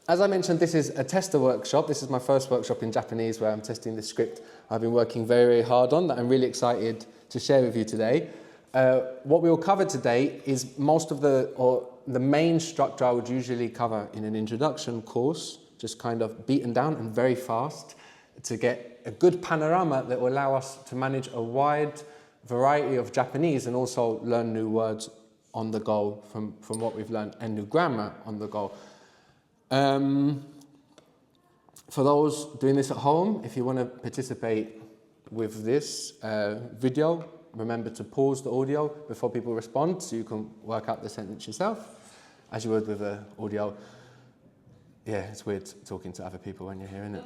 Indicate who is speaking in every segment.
Speaker 1: As I mentioned, this is a tester workshop. This is my first workshop in Japanese where I'm testing this script I've been working very, very hard on that I'm really excited to share with you today. What we will cover today is most of the main structure I would usually cover in an introduction course, just kind of beaten down and very fast to get a good panorama that will allow us to manage a wide variety of Japanese and also learn new words on the go from what we've learned and new grammar on the go. For those doing this at home, if you want to participate with this video, remember to pause the audio before people respond so you can work out the sentence yourself, as you would with the audio. Yeah, it's weird talking to other people when you're here, isn't it?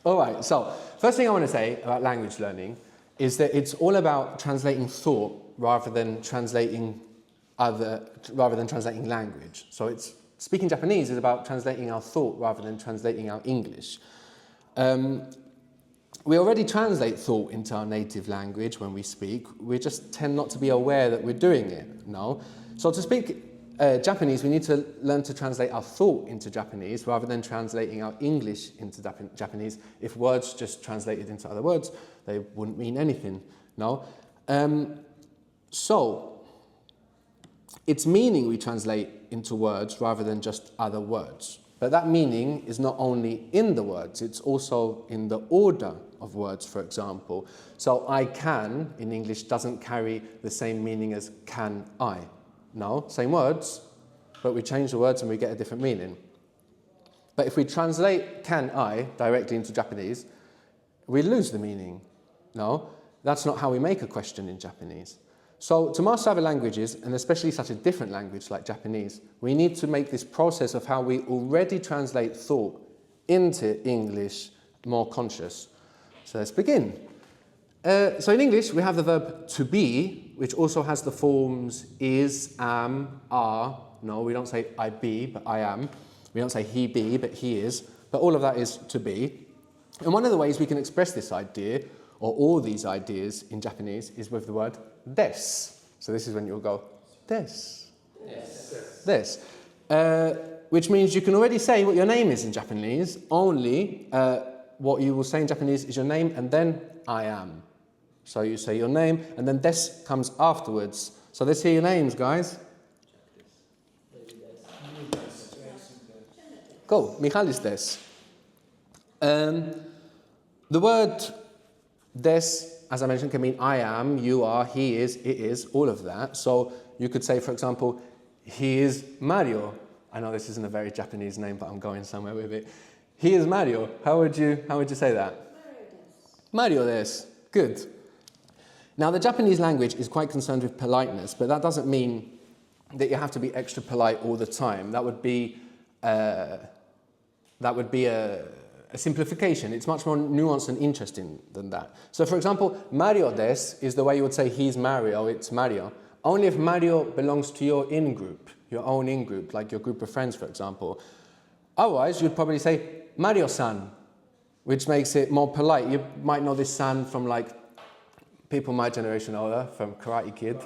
Speaker 1: All right, so first thing I want to say about language learning is that it's all about translating thought rather than translating language. So speaking Japanese is about translating our thought rather than translating our English. We already translate thought into our native language when we speak. We just tend not to be aware that we're doing it, no? So to speak Japanese, we need to learn to translate our thought into Japanese rather than translating our English into Japanese. If words just translated into other words, they wouldn't mean anything, no? So its meaning we translate into words rather than just other words. But that meaning is not only in the words, it's also in the order of words, for example. So I can, in English, doesn't carry the same meaning as can I. No, same words, but we change the words and we get a different meaning. But if we translate can I directly into Japanese, we lose the meaning. No, that's not how we make a question in Japanese. So to master other languages, and especially such a different language like Japanese, we need to make this process of how we already translate thought into English more conscious. So let's begin. So in English, we have the verb to be, which also has the forms is, am, are. No, we don't say I be, but I am. We don't say he be, but he is. But all of that is to be. And one of the ways we can express this idea, or all these ideas in Japanese, is with the word des. So this is when you'll go des. Yes. Des. Which means you can already say what your name is in Japanese, only what you will say in Japanese is your name and then I am. So you say your name and then des comes afterwards. So let's hear your names, guys. Go, Michalis des. The word des, as I mentioned, can mean I am, you are, he is, it is, all of that. So you could say, for example, he is Mario. I know this isn't a very Japanese name, but I'm going somewhere with it. He is Mario. How would you say that? Mario des. Good. Now, the Japanese language is quite concerned with politeness, but that doesn't mean that you have to be extra polite all the time. That would be a simplification. It's much more nuanced and interesting than that. So, for example, Mario des is the way you would say he's Mario, it's Mario. Only if Mario belongs to your in-group, your own in-group, like your group of friends, for example. Otherwise, you'd probably say Mario-san, which makes it more polite. You might know this san from like people my generation older, from Karate Kid,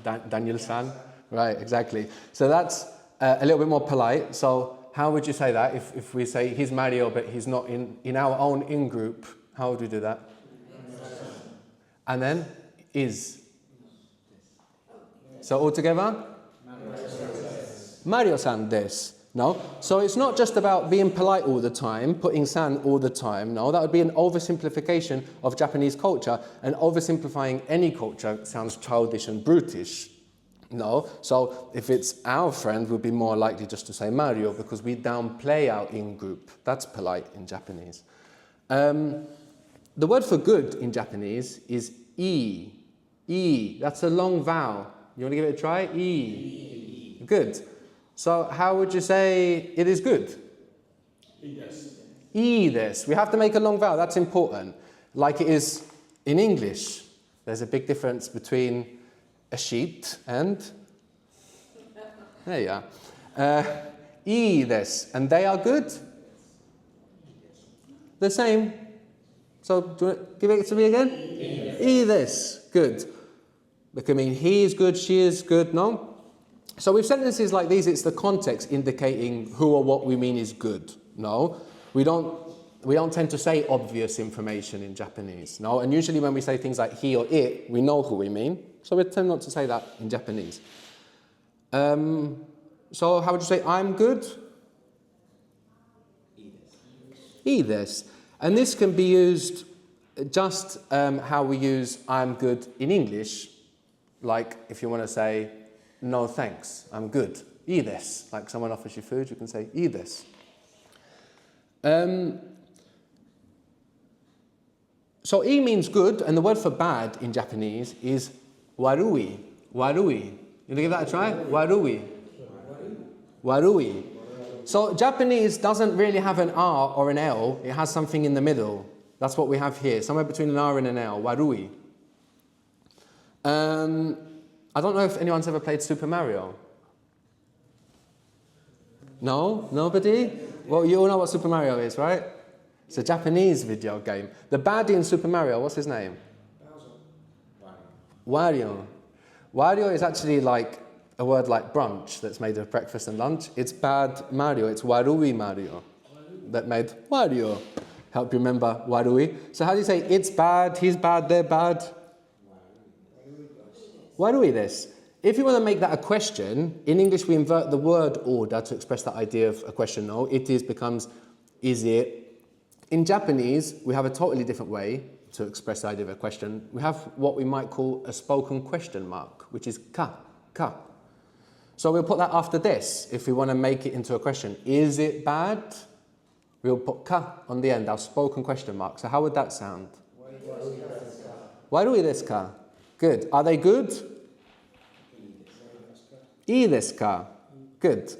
Speaker 1: Daniel-san. Right, exactly. So that's a little bit more polite. So how would you say that if we say he's Mario but he's not in our own in-group? How would we do that? And then is. So all together? Mario-san des. No? So it's not just about being polite all the time, putting san all the time. No, that would be an oversimplification of Japanese culture, and oversimplifying any culture sounds childish and brutish. No, so if it's our friend, we'd be more likely just to say Mario because we downplay our in-group. That's polite in Japanese. The word for good in Japanese is i. I. That's a long vowel. You want to give it a try? I. Good. So how would you say it is good? I des. We have to make a long vowel. That's important. Like it is in English. There's a big difference between a sheet and there you are. I des. And they are good? The same. So do you want to give it to me again? I des. Good. That can mean he is good, she is good, no? So with sentences like these, it's the context indicating who or what we mean is good. No, we don't tend to say obvious information in Japanese. No, and usually when we say things like he or it, we know who we mean. So we tend not to say that in Japanese. So how would you say I'm good? Ides. And this can be used just how we use I'm good in English. Like if you want to say no thanks, I'm good. Ides. Like someone offers you food, you can say ides. So I means good, and the word for bad in Japanese is warui. Warui. You want to give that a try? Warui. Warui. So Japanese doesn't really have an R or an L, it has something in the middle. That's what we have here, somewhere between an R and an L, warui. I don't know if anyone's ever played Super Mario. No? Nobody? Well, you all know what Super Mario is, right? It's a Japanese video game. The baddie in Super Mario, what's his name? Wario. Wario is actually like a word like brunch that's made of breakfast and lunch. It's bad Mario, it's Warui Mario that made Wario. Help you remember Warui. So how do you say it's bad, he's bad, they're bad? Warui this. If you want to make that a question, in English we invert the word order to express that idea of a question. No, it is becomes is it. In Japanese, we have a totally different way to express the idea of a question. We have what we might call a spoken question mark, which is ka, ka. So we'll put that after this if we want to make it into a question. Is it bad? We'll put ka on the end, our spoken question mark. So how would that sound? Warui desu ka? Good. Are they good? Ii desu ka? Good.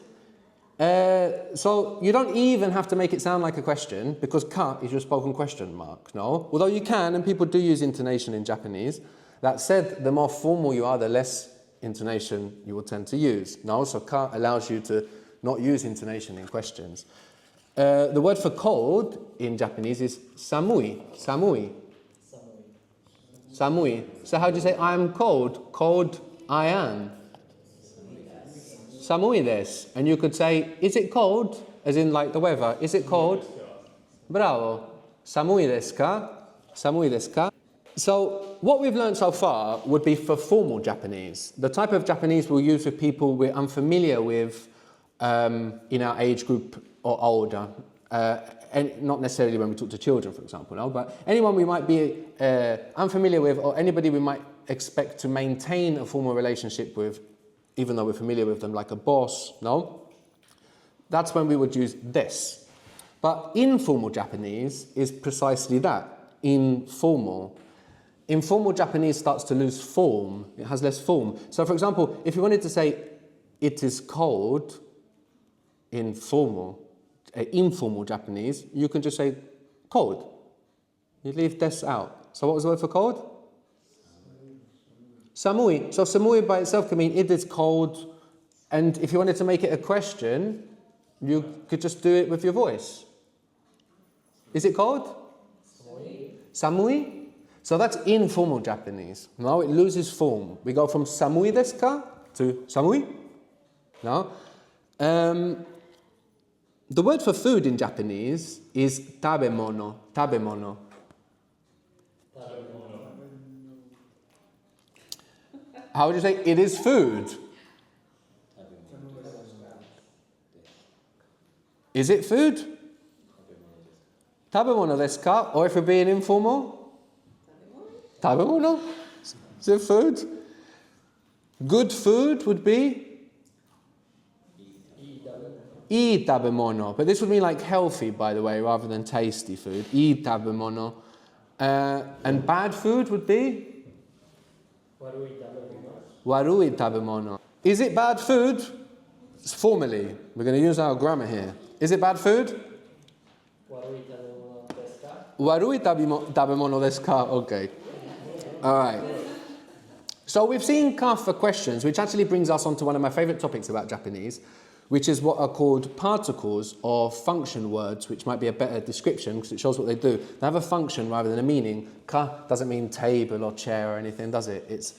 Speaker 1: So you don't even have to make it sound like a question because ka is your spoken question mark, no? Although you can, and people do use intonation in Japanese. That said, the more formal you are, the less intonation you will tend to use, no? So ka allows you to not use intonation in questions. The word for cold in Japanese is samui, samui. Samui. So how do you say I'm cold? Cold I am. Samui desu. And you could say, is it cold? As in like the weather. Is it cold? Bravo. Samui desu ka? Samui desu ka? So what we've learned so far would be for formal Japanese. The type of Japanese we'll use with people we're unfamiliar with in our age group or older. And not necessarily when we talk to children, for example, no? But anyone we might be unfamiliar with or anybody we might expect to maintain a formal relationship with, even though we're familiar with them, like a boss, no? That's when we would use this. But informal Japanese is precisely that, informal. Informal Japanese starts to lose form, it has less form. So for example, if you wanted to say, it is cold, informal Japanese, you can just say cold. You leave des out. So what was the word for cold? Samui. So samui by itself can mean it is cold, and if you wanted to make it a question, you could just do it with your voice. Is it cold? Samui? So that's informal Japanese. No, it loses form. We go from samui desu ka to samui. No? The word for food in Japanese is tabemono. Tabemono. How would you say it is food? Is it food? Tabemono desu ka? Or if we're being informal? Tabemono? Is it food? Good food would be? I tabemono. But this would mean like healthy, by the way, rather than tasty food. I tabemono. And bad food would be? Warui tabemono. Is it bad food? Formally. We're going to use our grammar here. Is it bad food? Warui tabemono desu ka? Okay. All right. So we've seen ka for questions, which actually brings us on to one of my favorite topics about Japanese, which is what are called particles or function words, which might be a better description because it shows what they do. They have a function rather than a meaning. Ka doesn't mean table or chair or anything, does it? It's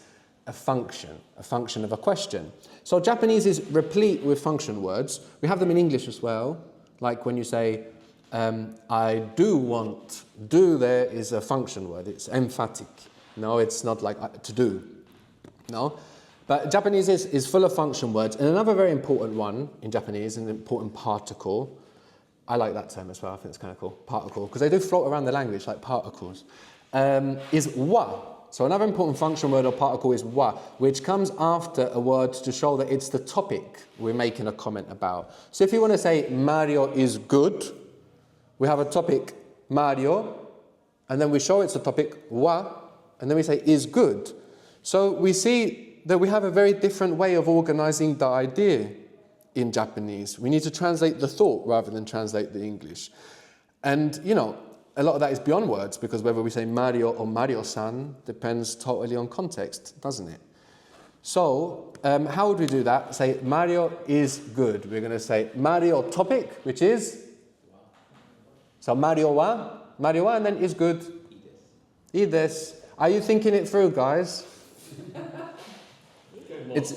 Speaker 1: a function of a question. So Japanese is replete with function words. We have them in English as well, like when you say, I do want. Do there is a function word. It's emphatic. No, it's not like to do. No, but Japanese is full of function words. And another very important one in Japanese, an important particle. I like that term as well. I think it's kind of cool. Particle, because they do float around the language like particles. Is wa. So another important function word or particle is wa, which comes after a word to show that it's the topic we're making a comment about. So if you want to say Mario is good, we have a topic Mario, and then we show it's a topic wa, and then we say is good. So we see that we have a very different way of organizing the idea in Japanese. We need to translate the thought rather than translate the English. And, you know, a lot of that is beyond words, because whether we say Mario or Mario-san depends totally on context, doesn't it? So, how would we do that? Say, Mario is good. We're going to say Mario topic, which is? So, Mario wa, and then is good. Ides. Are you thinking it through, guys? It's,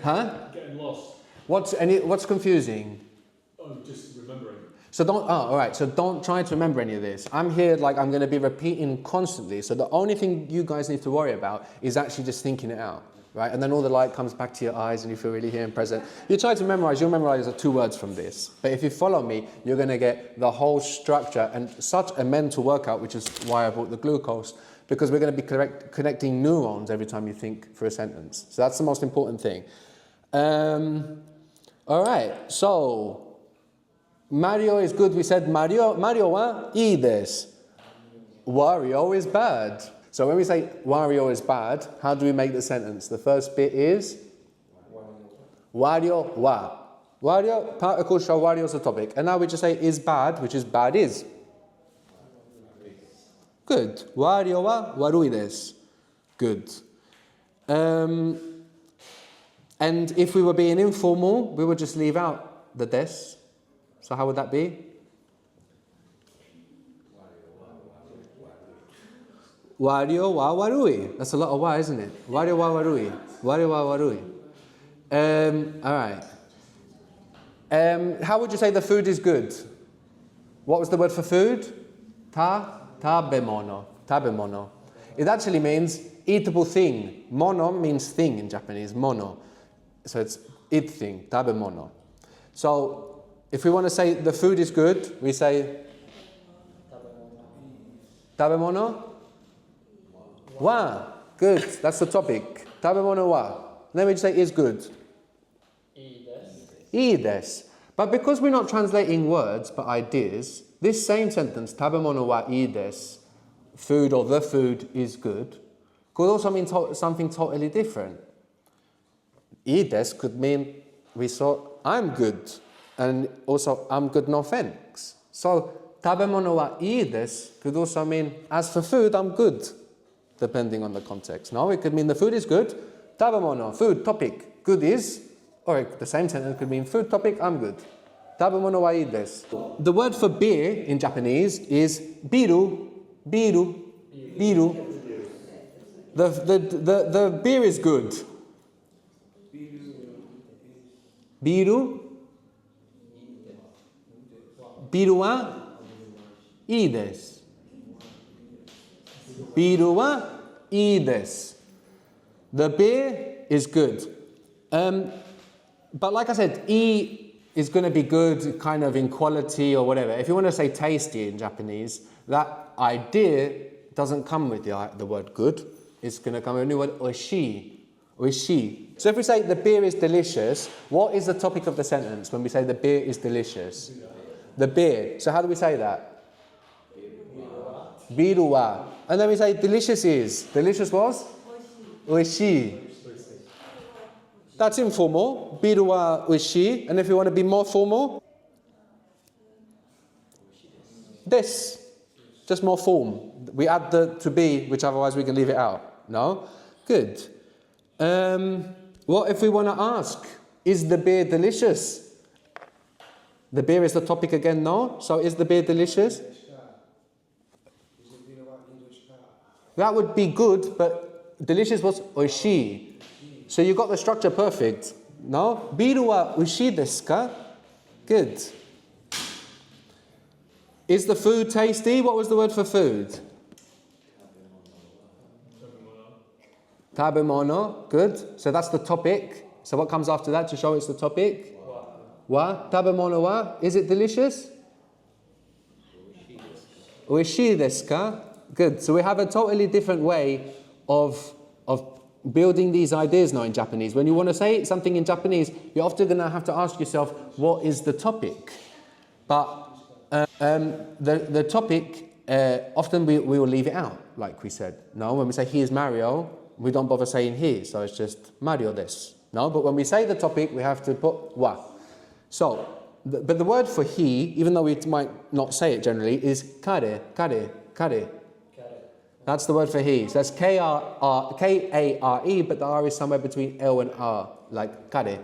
Speaker 1: huh?
Speaker 2: Getting lost.
Speaker 1: What's confusing?
Speaker 2: Oh, just remembering.
Speaker 1: So all right, so don't try to remember any of this. I'm here like I'm going to be repeating constantly. So the only thing you guys need to worry about is actually just thinking it out, right? And then all the light comes back to your eyes and you feel really here and present. You try to memorize, you'll memorize 2 words from this. But if you follow me, you're going to get the whole structure and such a mental workout, which is why I brought the glucose, because we're going to be connecting neurons every time you think for a sentence. So that's the most important thing. All right, so Mario is good. We said Mario wa ii desu. Wario is bad. So when we say Wario is bad, how do we make the sentence? The first bit is Wario wa. Wario, particle show Wario is the topic. And now we just say is bad, which is bad is. Good. Wario wa warui desu. Good. And if we were being informal, we would just leave out the des. So how would that be? Wario wa warui. That's a lot of wa, isn't it? Wario wa warui. Wario wa warui. All right. How would you say the food is good? What was the word for food? Tabemono. Tabemono. It actually means eatable thing. Mono means thing in Japanese. Mono. So it's eat thing. Tabemono. So if we want to say the food is good, we say tabemono wa. Good. That's the topic. Tabemono wa. Then we just say is good. Ii desu. But because we're not translating words but ideas, this same sentence, tabemono wa ii desu, food or the food is good, could also mean something totally different. Ii desu could mean we saw I'm good, and also I'm good, no thanks. So tabemono wa ii desu could also mean as for food I'm good, depending on the context. No, it could mean the food is good. Tabemono, food, topic, good is, or the same sentence could mean food, topic, I'm good. Tabemono wa ii desu. The word for beer in Japanese is biru, biru, biru. The beer is good. Biru. Biru wa ii desu. Biru wa ii desu. The beer is good. But like I said, I is going to be good kind of in quality or whatever. If you want to say tasty in Japanese, that idea doesn't come with the word good. It's going to come with a new word, oishii. Oishii. So if we say the beer is delicious, what is the topic of the sentence when we say the beer is delicious? The beer. So how do we say that? Biru wa. And then we say delicious is. Delicious was? Oishii. That's informal. Biru wa oishii. And if you want to be more formal, desu. Just more form. We add the to be, which otherwise we can leave it out. No? Good. What if we want to ask, is the beer delicious? The beer is the topic again, no? So is the beer delicious? That would be good, but delicious was oishii. So you got the structure perfect. No? Biru wa oishii desu ka? Good. Is the food tasty? What was the word for food? Tabemono. Good. So that's the topic. So what comes after that to show it's the topic? Wa. Tabemono wa. Is it delicious? Oishii desu ka? Good. So we have a totally different way of building these ideas now in Japanese. When you want to say something in Japanese, you're often going to have to ask yourself, what is the topic? But the topic, often we will leave it out, like we said. No, when we say he is Mario, we don't bother saying he, so it's just Mario desu. No, but when we say the topic, we have to put wa. So, but the word for he, even though we might not say it generally, is kare, kare, kare. That's the word for he. So that's K-A-R-E, but the R is somewhere between L and R, like kare.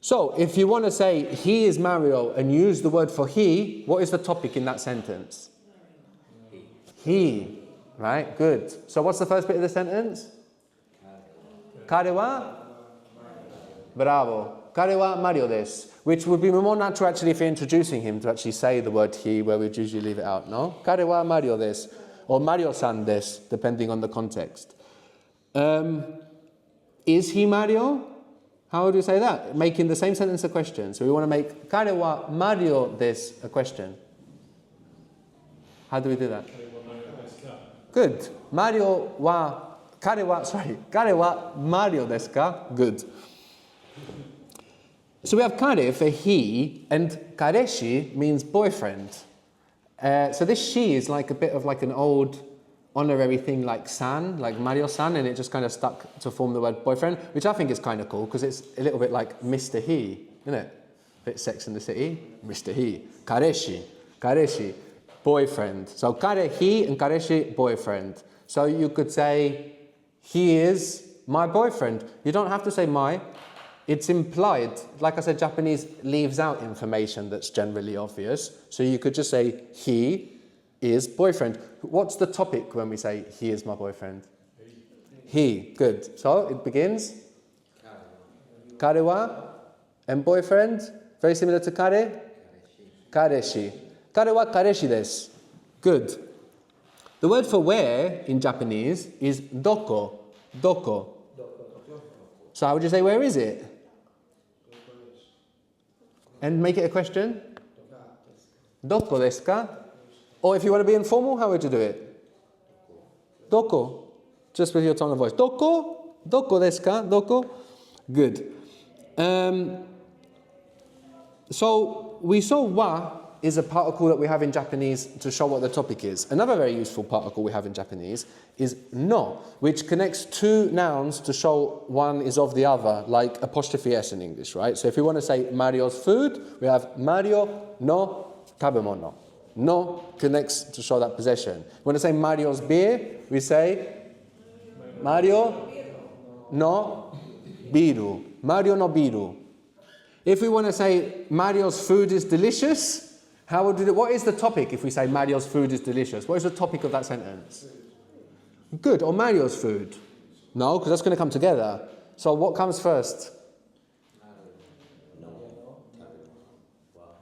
Speaker 1: So if you want to say he is Mario and use the word for he, what is the topic in that sentence? He. Right? Good. So what's the first bit of the sentence? Kare wa? Bravo. Kare wa Mario desu. Which would be more natural actually if you're introducing him to actually say the word he, where we'd usually leave it out, no? Kare wa Mario desu. Or Mario-san desu, depending on the context. Is he Mario? How would you say that? Making the same sentence a question. So we want to make Kare wa Mario desu a question. How do we do that? Good. Kare wa Mario desu ka? Good. So we have kare for he, and kareshi means boyfriend. So this she is like a bit of like an old honorary thing like san, like Mario-san, and it just kind of stuck to form the word boyfriend, which I think is kind of cool because it's a little bit like Mr. He, isn't it? A bit Sex in the City. Mr. He. Kareshi. Kareshi. Boyfriend. So kare he and kareshi boyfriend. So you could say he is my boyfriend. You don't have to say my. It's implied. Like I said, Japanese leaves out information that's generally obvious. So you could just say, he is boyfriend. What's the topic when we say, he is my boyfriend? He. Good. So it begins. Kare wa. And boyfriend. Very similar to kare. Kareshi. Kare wa kareshi desu. Good. The word for where in Japanese is doko. Doko. So how would you say, where is it? And make it a question. Doko desu ka? Or if you want to be informal, how would you do it? Doko. Just with your tone of voice. Doko? Doko desu ka? Doko? Good. So we saw wa is a particle that we have in Japanese to show what the topic is. Another very useful particle we have in Japanese is no, which connects two nouns to show one is of the other, like apostrophe S in English, right? So if we want to say Mario's food, we have Mario no tabemono. No connects to show that possession. We want to say Mario's beer, we say Mario no biru. Mario no biru. If we want to say Mario's food is delicious, how would we do? What is the topic if we say Mario's food is delicious? What is the topic of that sentence? Good. Or Mario's food? No, because that's going to come together. So what comes first?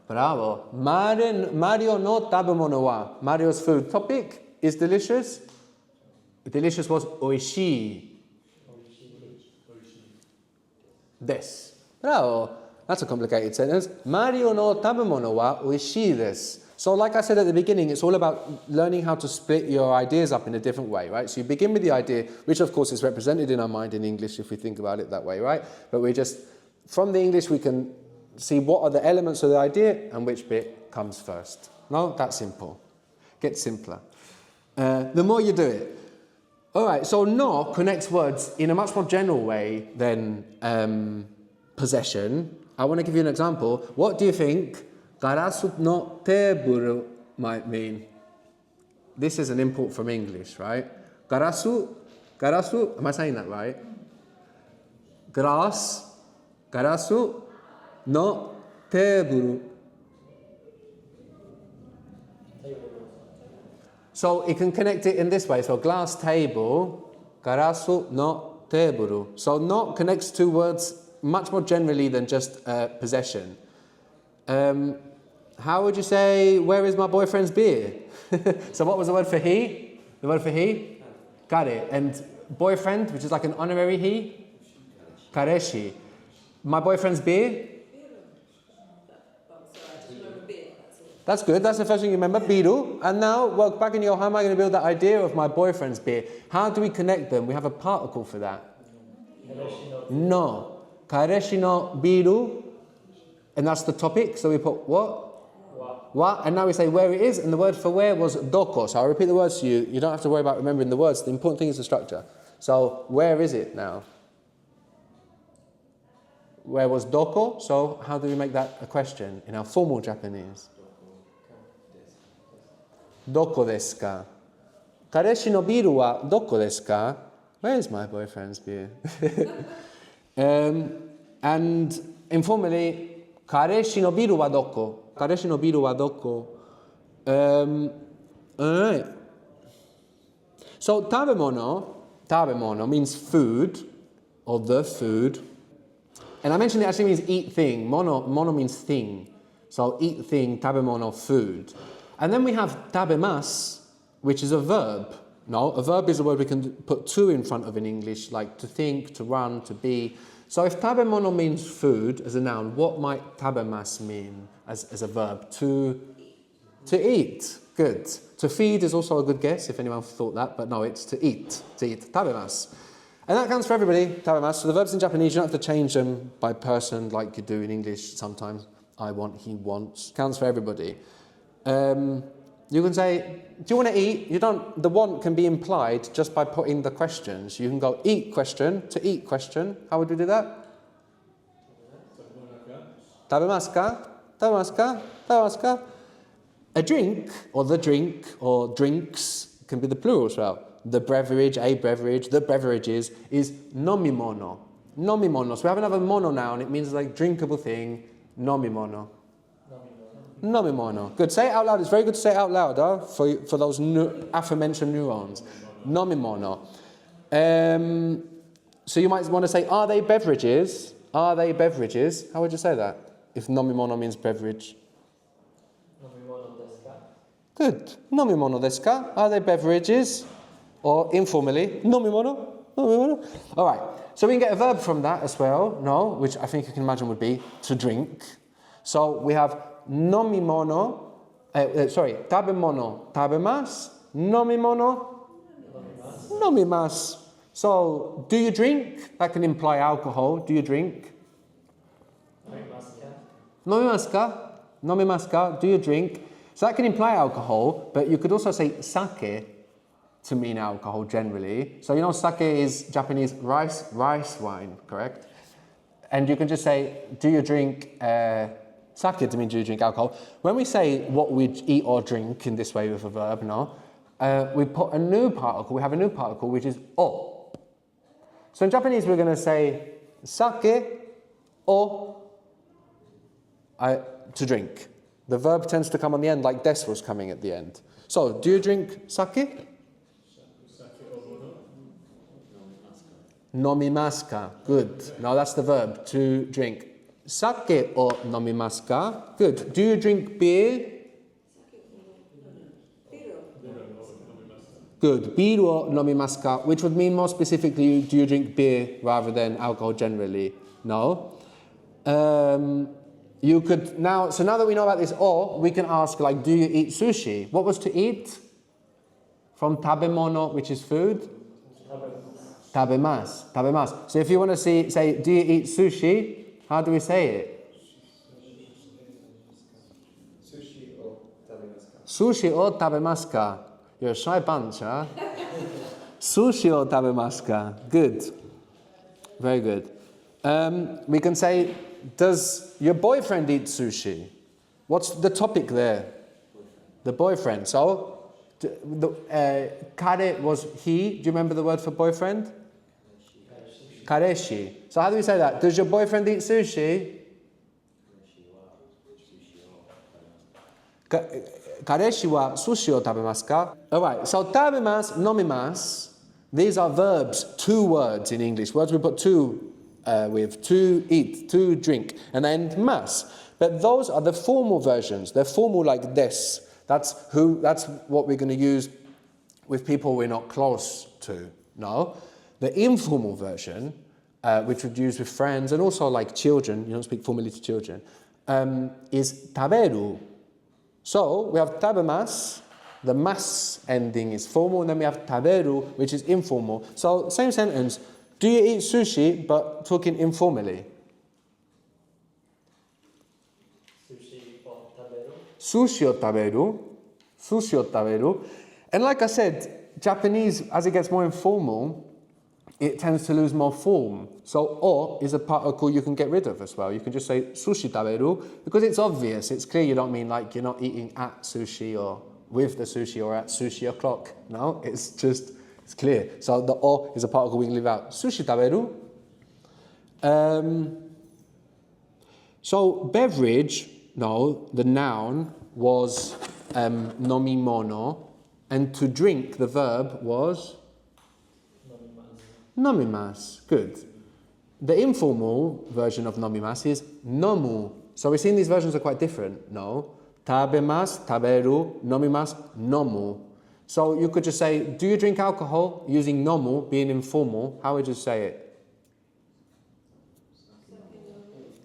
Speaker 1: Bravo. Mario no tabemono wa. Mario's food topic is delicious. Delicious was oishii desu. Bravo. That's a complicated sentence. Mario no tabemono wa oishii desu. So like I said at the beginning, it's all about learning how to split your ideas up in a different way, right? So you begin with the idea, which of course is represented in our mind in English if we think about it that way, right? But we just, from the English, we can see what are the elements of the idea and which bit comes first. No, that's simple. Gets simpler. The more you do it. All right, so no connects words in a much more general way than possession. I want to give you an example. What do you think garasu no teburu might mean? This is an import from English, right? Garasu, am I saying that right? Garasu no teburu. So it can connect it in this way. So glass table Garasu no teburu. So no connects to words much more generally than just possession. How would you say, where is my boyfriend's beer? So what was the word for he? The word for he? Kare. And boyfriend, which is like an honorary he? Kareshi. My boyfriend's beer? That's good. That's the first thing you remember, biru. And now, work back in your, how am I going to build that idea of my boyfriend's beer? How do we connect them? We have a particle for that. No. Kareshi no biru. And that's the topic. So we put what? Wa. And now we say where it is. And the word for where was doko. So I'll repeat the words to you. You don't have to worry about remembering the words. The important thing is the structure. So where is it now? Where was doko? So how do we make that a question in our formal Japanese? Doko desu ka? Kareshi no biru wa doko desu ka? Where is my boyfriend's beer? And informally, kareshi no biru wa doko? Kareshi no biru wa doko? Alright. So tabemono means food, or the food. And I mentioned it actually means eat thing. Mono means thing. So eat thing, tabemono, food. And then we have tabemas, which is a verb. No, a verb is a word we can put to in front of in English, like to think, to run, to be. So if tabemono means food as a noun, what might tabemas mean as a verb? To eat. Good. To feed is also a good guess, if anyone thought that, but no, it's to eat. To eat. Tabemas. And that counts for everybody, tabemas. So the verbs in Japanese, you don't have to change them by person like you do in English sometimes. I want, he wants. Counts for everybody. You can say, do you want to eat? You don't. The want can be implied just by putting the questions. You can go eat question to eat question. How would we do that? Tabemasu ka? Tabemasu ka? Tabemasu ka? A drink, or the drink, or drinks, can be the plural as well. The beverage, a beverage, the beverages is nomimono. Nomimono. So we have another mono noun. It means like drinkable thing. Nomimono. Nomimono. Good. Say it out loud. It's very good to say it out loud, for those aforementioned neurons. Nomimono. So you might want to say, are they beverages? Are they beverages? How would you say that? If nomimono means beverage. Good. Nomimono desu ka? Are they beverages? Or informally, nomimono. Nomimono. All right. So we can get a verb from that as well. No, which I think you can imagine would be to drink. So we have nomimono, tabemono, tabemas, nomimono, nomimas. So, do you drink? That can imply alcohol. Do you drink? Nomimasu ka? Nomimasu ka? Do you drink? So that can imply alcohol, but you could also say sake to mean alcohol generally. So you know sake is Japanese rice wine, correct? And you can just say, do you drink sake to mean do you drink alcohol? When we say what we eat or drink in this way with a verb, we put a new particle. We have a new particle which is o. So in Japanese we're going to say sake o to drink. The verb tends to come on the end like des was coming at the end. So do you drink sake? Nomimasu ka. Good. Now that's the verb, to drink. Sake o nomimasu ka? Good. Do you drink beer? Good. Biru o nomimasu ka? Which would mean more specifically, do you drink beer rather than alcohol generally? No. You could now, so now that we know about this o, we can ask like, do you eat sushi? What was to eat? From tabemono, which is food? Tabemas. Tabemas. So if you want to say, do you eat sushi? How do we say it?
Speaker 3: Sushi o tabemasu ka?
Speaker 1: Sushi o tabemasu ka? You're a shy bunch, huh? Sushi o tabemasu ka? Good. Very good. We can say, does your boyfriend eat sushi? What's the topic there? The boyfriend. So, kare was he. Do you remember the word for boyfriend? Kareshi. So how do we say that? Does your boyfriend eat sushi? Kareshi wa sushi o tabemasu ka? Alright, so tabemas, nomimas. These are verbs, 2 words in English. Words we put to with, to eat, to drink, and then mas. But those are the formal versions. They're formal like this. That's what we're going to use with people we're not close to. No. The informal version, which we'd use with friends and also like children, you don't speak formally to children, is taberu. So we have tabemas, the mas ending is formal, and then we have taberu, which is informal. So same sentence, do you eat sushi, but talking informally?
Speaker 3: Sushi o taberu.
Speaker 1: Sushi o taberu, sushi o taberu. And like I said, Japanese, as it gets more informal, it tends to lose more form. So o is a particle you can get rid of as well. You can just say sushi taberu, because it's obvious, it's clear you don't mean like you're not eating at sushi or with the sushi or at sushi o'clock. No, it's clear. So the o is a particle we can leave out. Sushi taberu. So beverage, no, the noun was nomimono, and to drink, the verb was nomimas. Good. The informal version of nomimas is nomu. So we're seeing these versions are quite different. No. Tabemas, taberu, nomimas, nomu. So you could just say, do you drink alcohol? Using nomu, being informal, how would you say it?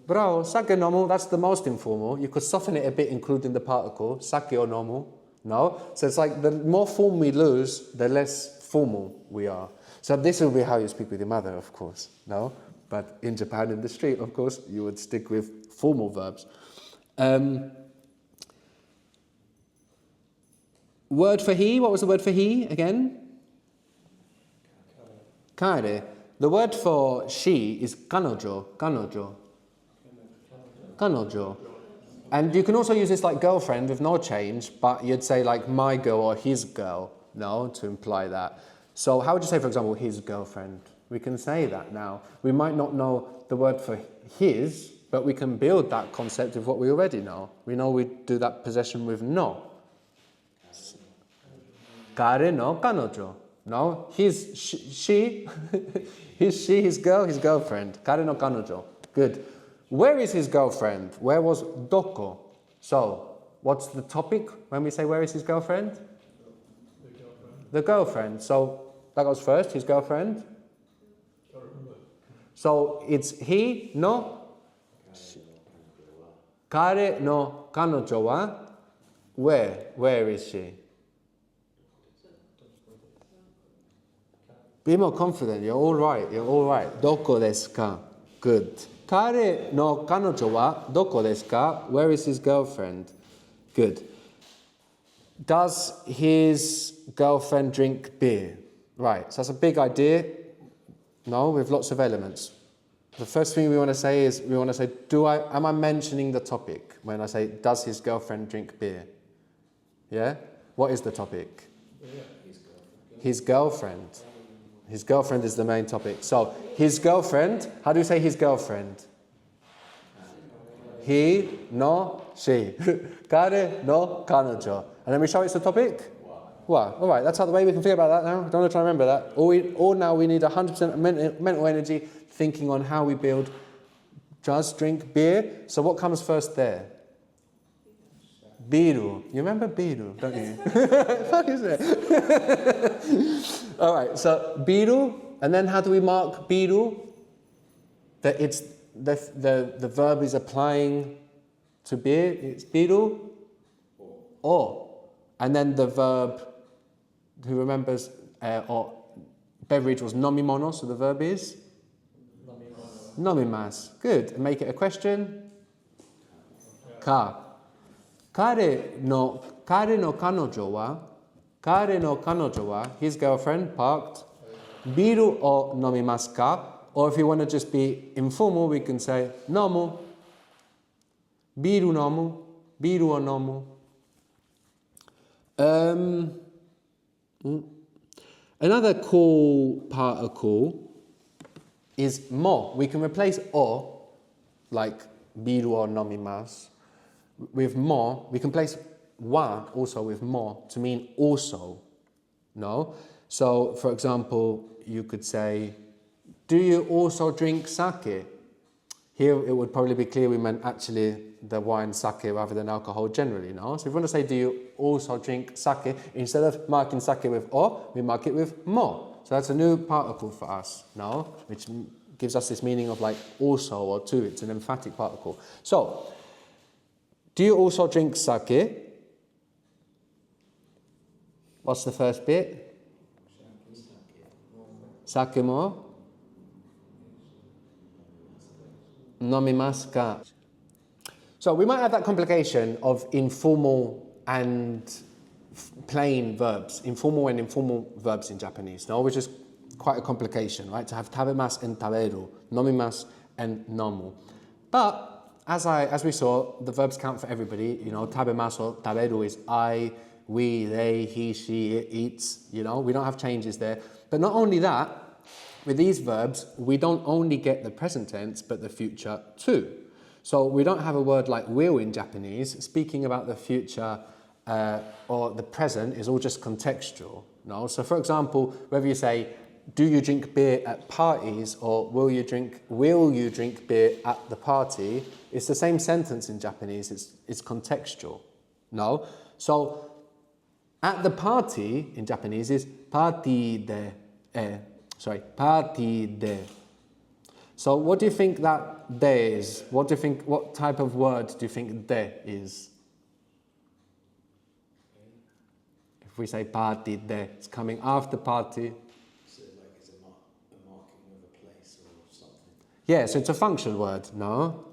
Speaker 1: Bravo, sake nomu, that's the most informal. You could soften it a bit, including the particle, sake or nomu. No? So it's like the more form we lose, the less formal we are. So this will be how you speak with your mother, of course. No? But in Japan, in the street, of course, you would stick with formal verbs. Word for he, what was the word for he again? Kare. The word for she is kanojo, kanojo. Kanojo. And you can also use this like girlfriend with no change, but you'd say like my girl or his girl, no, to imply that. So how would you say, for example, his girlfriend? We can say that now. We might not know the word for his, but we can build that concept of what we already know. We know we do that possession with no. Kare no kanojo. No, she, his girl, his girlfriend. Kare no kanojo. Good. Where is his girlfriend? Where was doko? So, what's the topic when we say where is his girlfriend? The girlfriend. So, that goes first, his girlfriend. So, it's he no kare no kanojo wa where is she? Be more confident, you're all right. Doko desu ka? Good. Kare no kanojo wa doko desu ka? Where is his girlfriend? Good. Does his girlfriend drink beer? Right, so that's a big idea. No, with lots of elements. The first thing we want to say is, we want to say, am I mentioning the topic when I say, does his girlfriend drink beer? Yeah? What is the topic? His girlfriend. His girlfriend is the main topic. So, his girlfriend, how do you say his girlfriend? He, no, she. Kare, no, kanojo. And then we show it's the topic? Wow. All right, that's how the way we can figure about that now. Don't want to try and remember that. All now we need 100% mental energy thinking on how we build just drink beer. So what comes first there? Biru. You remember biru, don't you? What is it? All right, so biru, and then how do we mark biru? That it's the verb is applying to beer. It's biru. O. And then the verb, who remembers, or beverage was nomimono, so the verb is? Nomimas. Good. And make it a question. Ka. Kare no kanojo wa, his girlfriend, parked. Biru o nomimasu ka? Or if you want to just be informal, we can say nomu. Biru nomu. Biru o nomu. Another cool particle is mo. We can replace o, like biru or nomimasu, with mo. We can place wa also with mo to mean also. No? So, for example, you could say, do you also drink sake? Here it would probably be clear we meant actually the wine sake rather than alcohol generally, no? So if we want to say, do you also drink sake? Instead of marking sake with o, we mark it with mo. So that's a new particle for us, no? Which gives us this meaning of like also or to. It's an emphatic particle. So, do you also drink sake? What's the first bit? Sake mo? Nomimasu ka? So we might have that complication of informal and plain verbs, informal and informal verbs in Japanese, no? Which is quite a complication, right? To have tabemasu and taberu, nomimasu and nomu. But as we saw, the verbs count for everybody. You know, tabemasu or taberu is I, we, they, he, she, it eats. You know, we don't have changes there. But not only that, with these verbs, we don't only get the present tense, but the future too. So we don't have a word like will in Japanese. Speaking about the future or the present is all just contextual. No? So for example, whether you say, do you drink beer at parties or will you drink beer at the party, it's the same sentence in Japanese, it's contextual. No? So at the party in Japanese is party de, party de. So what do you think that de is? What type of word do you think de is? If we say party de, it's coming after party.
Speaker 4: So like it's a marking of a place or something?
Speaker 1: Yeah, so it's a function word, no?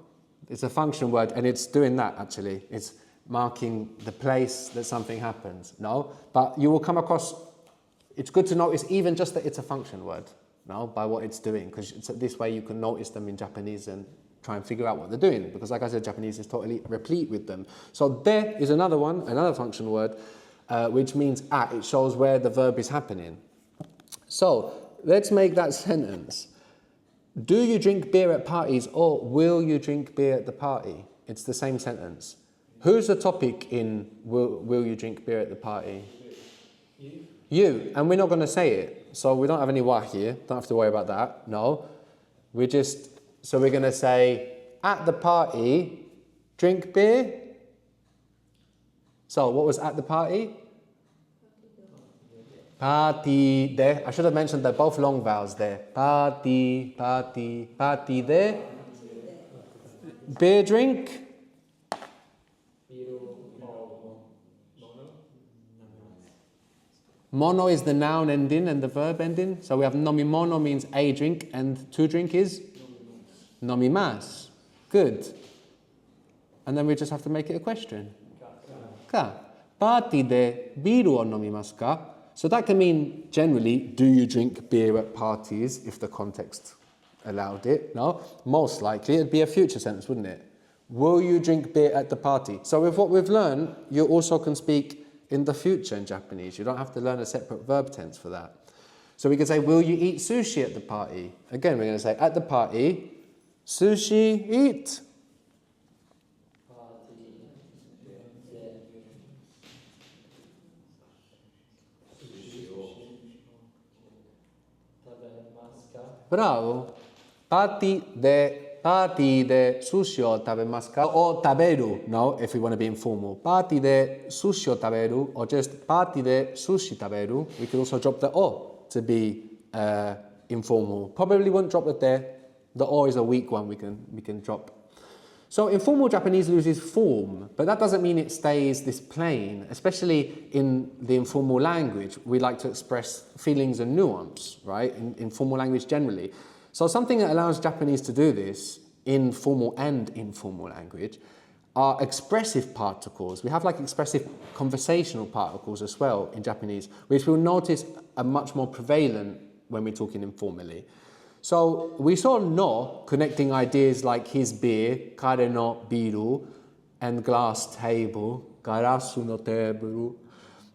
Speaker 1: It's a function word and it's doing that actually. It's marking the place that something happens, no? But you will come across, it's good to notice even just that it's a function word, no? By what it's doing, because this way you can notice them in Japanese and try and figure out what they're doing, because like I said, Japanese is totally replete with them. So de is another one, another function word, which means at. It shows where the verb is happening. So let's make that sentence. Do you drink beer at parties or will you drink beer at the party? It's the same sentence. Who's the topic in will you drink beer at the party? You. And we're not going to say it. So we don't have any wa here. Don't have to worry about that. No. We're going to say at the party, drink beer. So what was at the party? Party de. I should have mentioned they're both long vowels there. Party de. Beer drink. Mono is the noun ending and the verb ending. So we have nomimono means a drink and to drink is nomimasu. Good. And then we just have to make it a question. Ka. Party de biru o nomimasu ka? So that can mean generally, do you drink beer at parties if the context allowed it? No? Most likely it'd be a future sentence, wouldn't it? Will you drink beer at the party? So with what we've learned, you also can speak in the future in Japanese. You don't have to learn a separate verb tense for that. So we can say, will you eat sushi at the party? Again, we're going to say, at the party, sushi, eat. Bravo. Party de sushi o tabemasu ka? Or taberu, no, if we want to be informal. Party de sushi o taberu, or just party de sushi taberu. We could also drop the o to be informal. Probably won't drop the de. The o is a weak one we can drop. So informal Japanese loses form, but that doesn't mean it stays this plain. Especially in the informal language, we like to express feelings and nuance, right? In formal language generally. So something that allows Japanese to do this in formal and informal language are expressive particles. We have like expressive conversational particles as well in Japanese, which we'll notice are much more prevalent when we're talking informally. So we saw no connecting ideas like his beer, kare no biru, and glass table, garasu no tebu.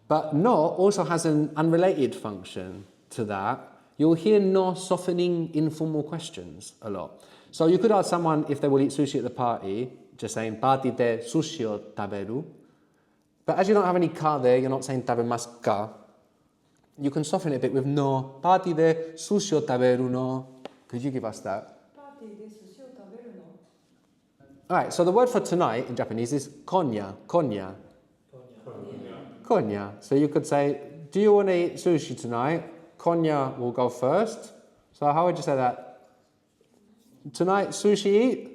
Speaker 1: But no also has an unrelated function to that. You'll hear no softening informal questions a lot. So you could ask someone if they will eat sushi at the party, just saying party de sushi o taberu. But as you don't have any ka there, you're not saying tabemasu ka. you can soften it a bit with no. Party de sushi o taberu no. Could you give us that? Alright, so the word for tonight in Japanese is konya. Konya. Konya. So you could say, do you want to eat sushi tonight? Konya will go first. So how would you say that? Tonight, sushi eat?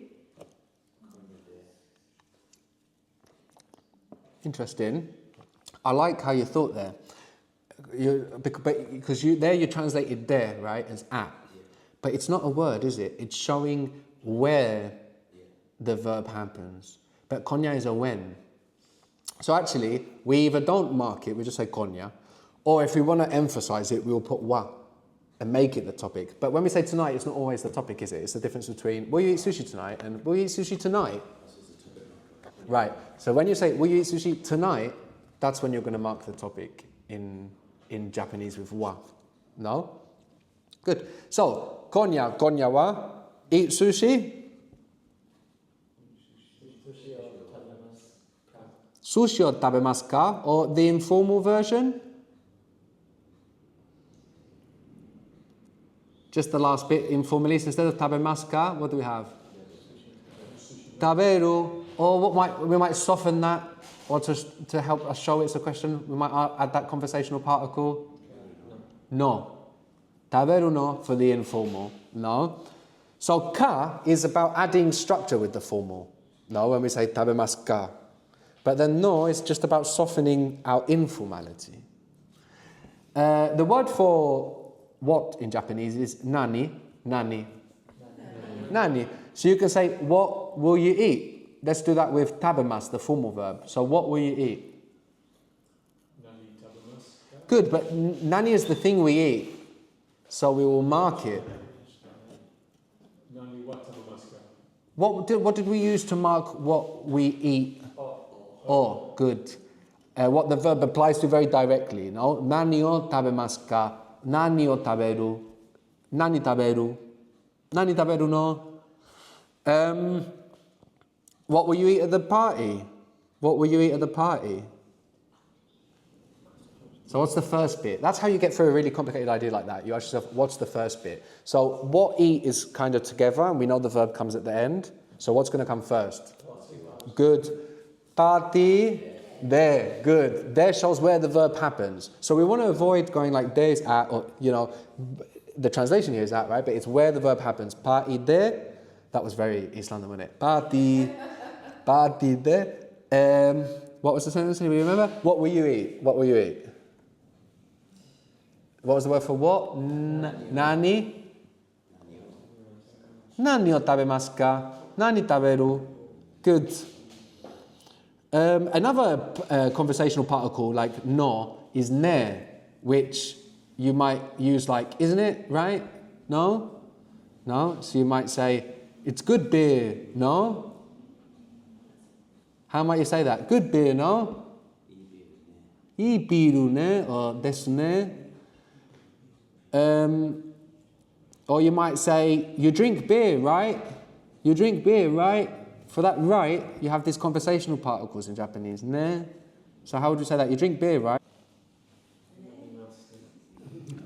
Speaker 1: Interesting. I like how you thought there. Because you translated there, right, as at. But it's not a word, is it? It's showing where the verb happens. But konya is a when. So actually, we either don't mark it, we just say konya, or if we want to emphasize it, we'll put wa and make it the topic. But when we say tonight, it's not always the topic, is it? It's the difference between, will you eat sushi tonight and will you eat sushi tonight? Right. So when you say, will you eat sushi tonight, that's when you're going to mark the topic in Japanese with wa. No? Good. So, konya, konya wa, eat sushi. Sushi o tabemasu ka? Or the informal version? Just the last bit, informally. So instead of tabemasu ka, what do we have? Taberu. Or we might soften that, or to help us show it's a question, we might add that conversational particle. No. Taberu no for the informal. No. So ka is about adding structure with the formal. No, when we say tabemasu ka. But then no is just about softening our informality. The word for what in Japanese is nani, nani, nani. So you can say, what will you eat? Let's do that with tabemasu, the formal verb. So what will you eat?
Speaker 2: Nani tabemasu.
Speaker 1: Good, but nani is the thing we eat. So we will mark it.
Speaker 2: Nani wa tabemasu.
Speaker 1: What did we use to mark what we eat? Oh, good. What the verb applies to very directly. No? Nani o tabemasu ka? Nani o taberu? Nani taberu? Nani taberu no? What will you eat at the party? What will you eat at the party? So what's the first bit? That's how you get through a really complicated idea like that. You ask yourself, what's the first bit? So what eat is kind of together, and we know the verb comes at the end. So what's going to come first? Good. Party. There. Good. There shows where the verb happens. So we want to avoid going like there's at, or, the translation here is at, right? But it's where the verb happens. Party there. That was very East London, wasn't it? Party. Party there. What was the sentence? Do you remember? What will you eat? What will you eat? What was the word for what? Nani? Nani o tabemasu ka? Nani taberu? Good. Another conversational particle like no is ne, which you might use like, isn't it? Right? No? No? So you might say, it's good beer, no? How might you say that? Good beer, no? Ii biru ne, or desu ne. Or you might say, you drink beer, right? You drink beer, right? For that right, you have these conversational particles in Japanese, ne. So how would you say that? You drink beer, right?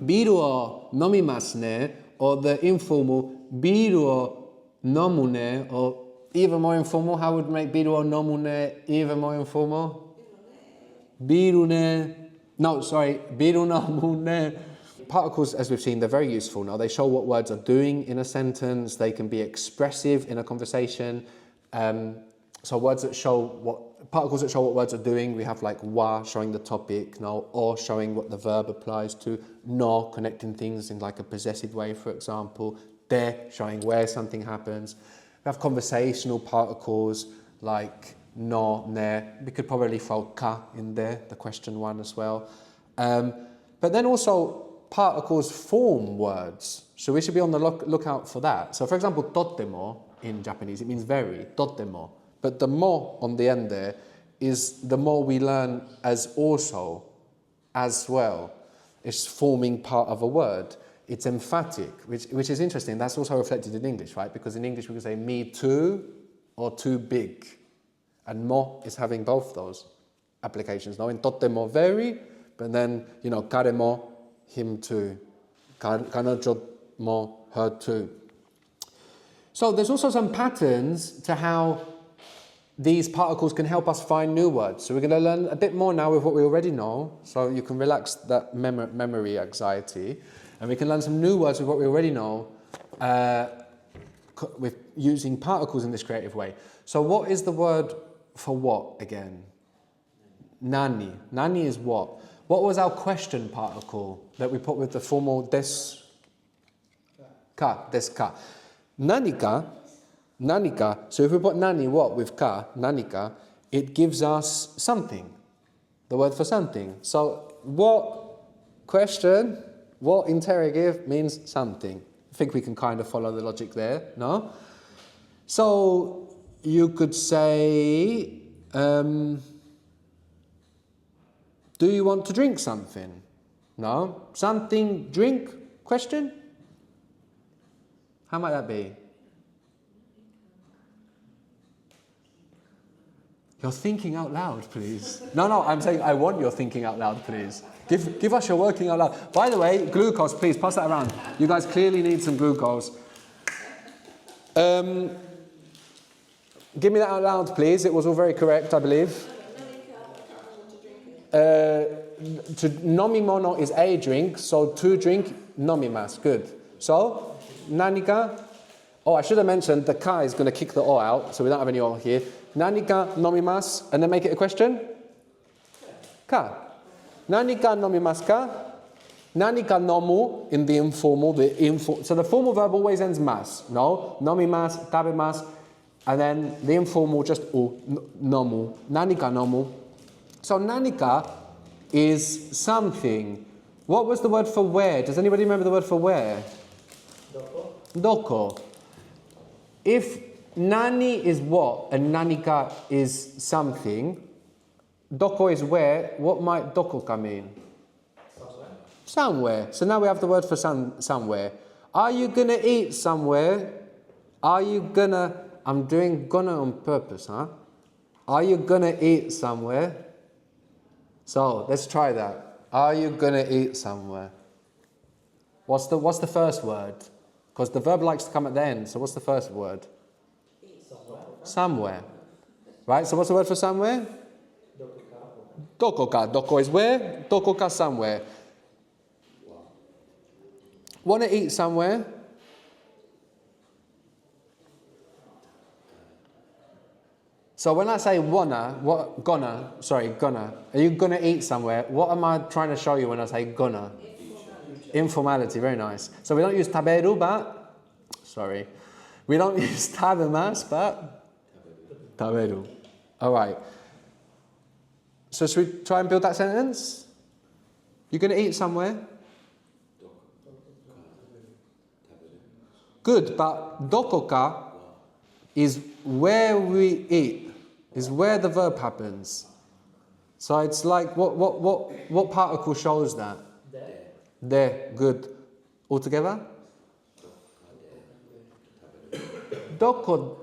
Speaker 1: Biru o nomimasu ne, or the informal, biru o nomu ne, or even more informal, how would we make biru o nomu ne even more informal? Biru ne, no, sorry, biru nomu ne. Particles, as we've seen, they're very useful now. They show what words are doing in a sentence. They can be expressive in a conversation. So particles that show what words are doing, we have like wa showing the topic, no, or showing what the verb applies to, no connecting things in like a possessive way, for example, de showing where something happens. We have conversational particles like no, ne. We could probably throw ka in there, the question one as well. But then also particles form words, so we should be on the lookout for that. So for example, totemo in Japanese, it means very, totemo. But the mo on the end there is the mo we learn as also, as well. It's forming part of a word. It's emphatic, which is interesting. That's also reflected in English, right? Because in English we can say me too or too big. And mo is having both those applications. Now in totemo, very, but then, karemo, him too. Kanojo mo, her too. So there's also some patterns to how these particles can help us find new words. So we're going to learn a bit more now with what we already know, so you can relax that memory anxiety. And we can learn some new words with what we already know, with using particles in this creative way. So what is the word for what again? Nani. Nani is what? What was our question particle that we put with the formal desu ka? Nanika, so if we put nani, what, with ka, nanika, it gives us something, the word for something. So what question, what interrogative means something. I think we can kind of follow the logic there, no? So you could say, do you want to drink something? No? Something, drink, question? How might that be? You're thinking out loud, please. No, I'm saying I want your thinking out loud, please. Give us your working out loud. By the way, glucose, please, pass that around. You guys clearly need some glucose. Give me that out loud, please. It was all very correct, I believe. To nomimono is a drink, so to drink, nomimas. Good. So, nanika. Oh, I should have mentioned the ka is going to kick the o out, so we don't have any o here. Nanika nomimasu, and then make it a question? Ka. Nanika nomimasu ka? Nanika nomu in the informal, so the formal verb always ends mas. No, nomimasu, tabemas, and then the informal just nomu. Nanika nomu. So nanika is something. What was the word for where? Does anybody remember the word for where?
Speaker 3: Doko.
Speaker 1: Doko. If nani is what and nanika is something, doko is where, what might dokoka mean? Somewhere. So now we have the word for somewhere. Are you going to eat somewhere? Are you going to, I'm doing gonna on purpose, huh? Are you going to eat somewhere? So let's try that. Are you going to eat somewhere? What's the first word? Because the verb likes to come at the end. So what's the first word? Somewhere. Right? So what's the word for somewhere? Dokoka. Doko is where? Dokoka somewhere. Want to eat somewhere? So when I say gonna, are you gonna eat somewhere? What am I trying to show you when I say gonna? Informality, very nice. So we don't use taberu, but, sorry. We don't use tabemas, but taberu. All right. So should we try and build that sentence? You're going to eat somewhere? Good, but dokoka is where we eat, is where the verb happens. So it's like, what particle shows that? There, good. All together? Dokoka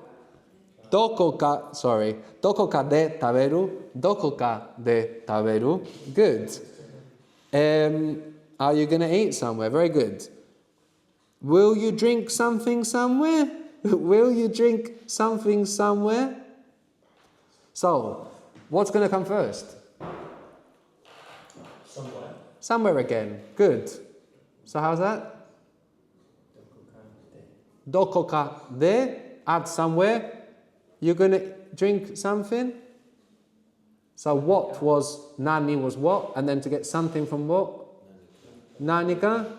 Speaker 1: de taberu. Dokoka de taberu. Good. Are you going to eat somewhere? Very good. Will you drink something somewhere? Will you drink something somewhere? So, what's going to come first?
Speaker 3: Somewhere.
Speaker 1: Somewhere again. Good. So how's that? Dokoka de, add somewhere. You're going to drink something? So what was, nani was what? And then to get something from what? Nanika?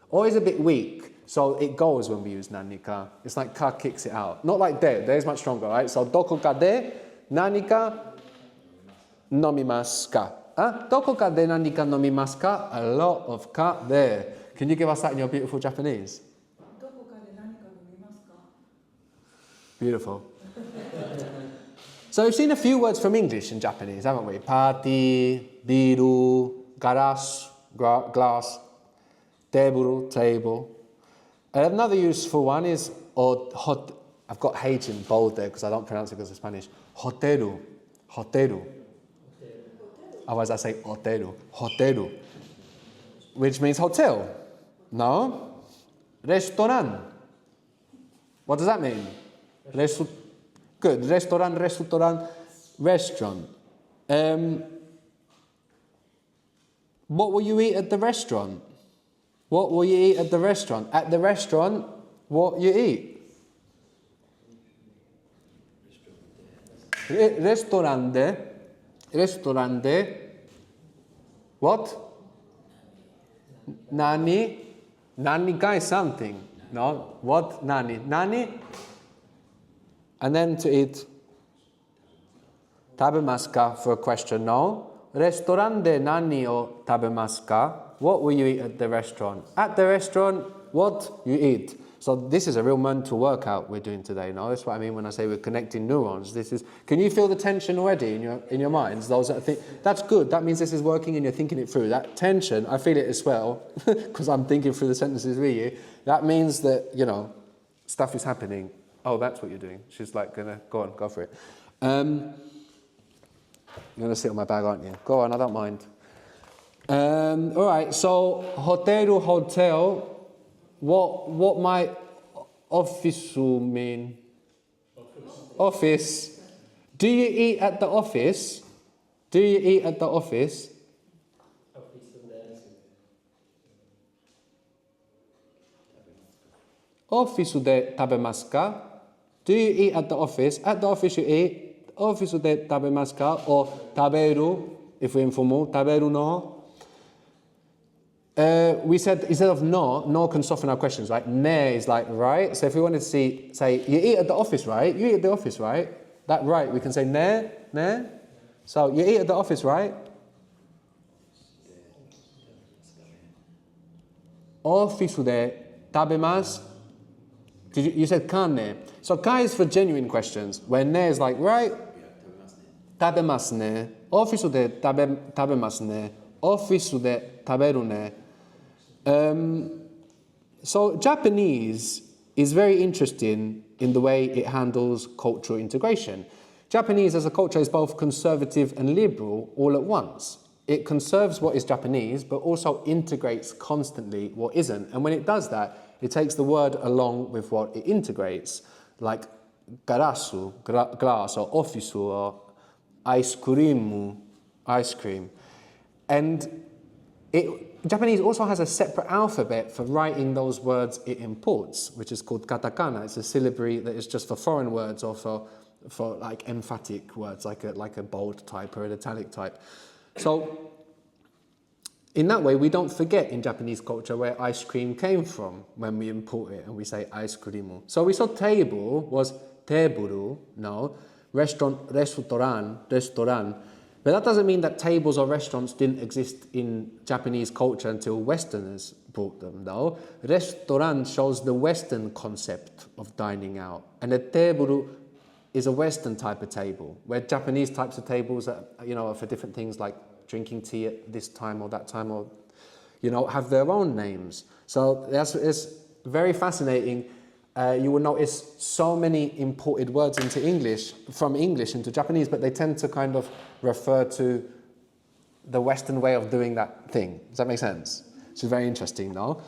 Speaker 1: Or is a bit weak, so it goes when we use nanika. It's like ka kicks it out. Not like de, de is much stronger, right? So dokoka de, nanika, nomimasu ka. Dokoka de nanika nomimasu ka? A lot of ka there. Can you give us that in your beautiful Japanese? Beautiful. So we've seen a few words from English in Japanese, haven't we? Party, biru, glass, table. Another useful one is I've got H in bold there because I don't pronounce it because it's Spanish. Hoteru. Otherwise I say hoteru. Hoteru. Which means hotel. No? Restaurant. What does that mean? Good. Restaurant, restaurant. What will you eat at the restaurant? What will you eat at the restaurant? At the restaurant, what you eat? Restaurante. What? Nani. Nani guy something. No? What? Nani. Nani? And then to eat. Tabemasu ka for a question. No? Restaurante nani o tabemasu ka? What will you eat at the restaurant? At the restaurant, what you eat? So this is a real mental workout we're doing today. No, that's what I mean when I say we're connecting neurons. This is. Can you feel the tension already in your minds? Those that think that's good. That means this is working and you're thinking it through. That tension, I feel it as well, because I'm thinking through the sentences with you. That means that stuff is happening. Oh, that's what you're doing. She's like gonna go on, go for it. You're gonna sit on my bag, aren't you? Go on, I don't mind. All right. So hotel. What might office mean? Office. Do you eat at the office? Do you eat at the office? Office de tabemasu ka? Do you eat at the office? At the office you eat. Office de tabemasu ka? Or taberu, if we're informal. Taberu no. We said instead of no can soften our questions, right? Ne is like right. So if we wanted to say you eat at the office, right? You eat at the office, right? That right, we can say ne. So you eat at the office, right? Office de tabemasu. You said kane. So ka is for genuine questions, where ne is like right. Tabemasu ne. Office de tabemasu ne. Office de taberu ne. So Japanese is very interesting in the way it handles cultural integration. Japanese as a culture is both conservative and liberal all at once. It conserves what is Japanese, but also integrates constantly what isn't. And when it does that, it takes the word along with what it integrates, like garasu, glass, or ofisu, or ice cream. And Japanese also has a separate alphabet for writing those words it imports, which is called Katakana. It's a syllabary that is just for foreign words or for like emphatic words, like a bold type or an italic type. So in that way, we don't forget in Japanese culture where ice cream came from when we import it and we say ice cream. So we saw table was teburu, no, restaurant. But that doesn't mean that tables or restaurants didn't exist in Japanese culture until Westerners brought them, though. Restaurant shows the Western concept of dining out. And a teburu is a Western type of table, where Japanese types of tables are for different things like drinking tea at this time or that time, or, have their own names. So it's very fascinating. You will notice so many imported words from English into Japanese, but they tend to kind of refer to the Western way of doing that thing. Does that make sense? Which is very interesting, no?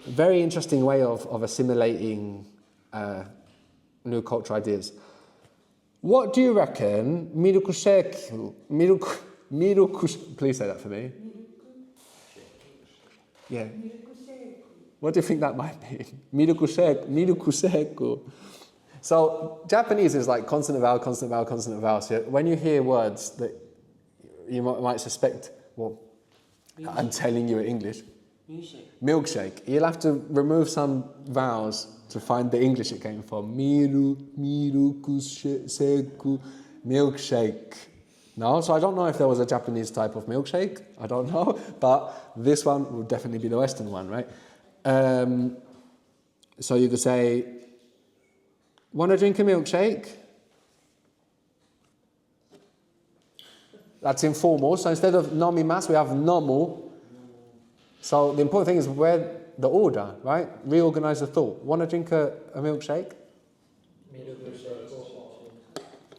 Speaker 1: Very interesting way of assimilating new cultural ideas. What do you reckon please say that for me. Yeah. What do you think that might be? Mirukuseku. So Japanese is like consonant vowel, consonant vowel, consonant vowel. So when you hear words that you might suspect, well, I'm telling you in English. Milkshake. You'll have to remove some vowels to find the English it came from. Mirukuseku, milkshake. No, so I don't know if there was a Japanese type of milkshake. I don't know, but this one will definitely be the Western one, right? So you could say, want to drink a milkshake? That's informal. So instead of nomimasu, we have nomu. So the important thing is where the order, right? Reorganize the thought. Want to drink a milkshake?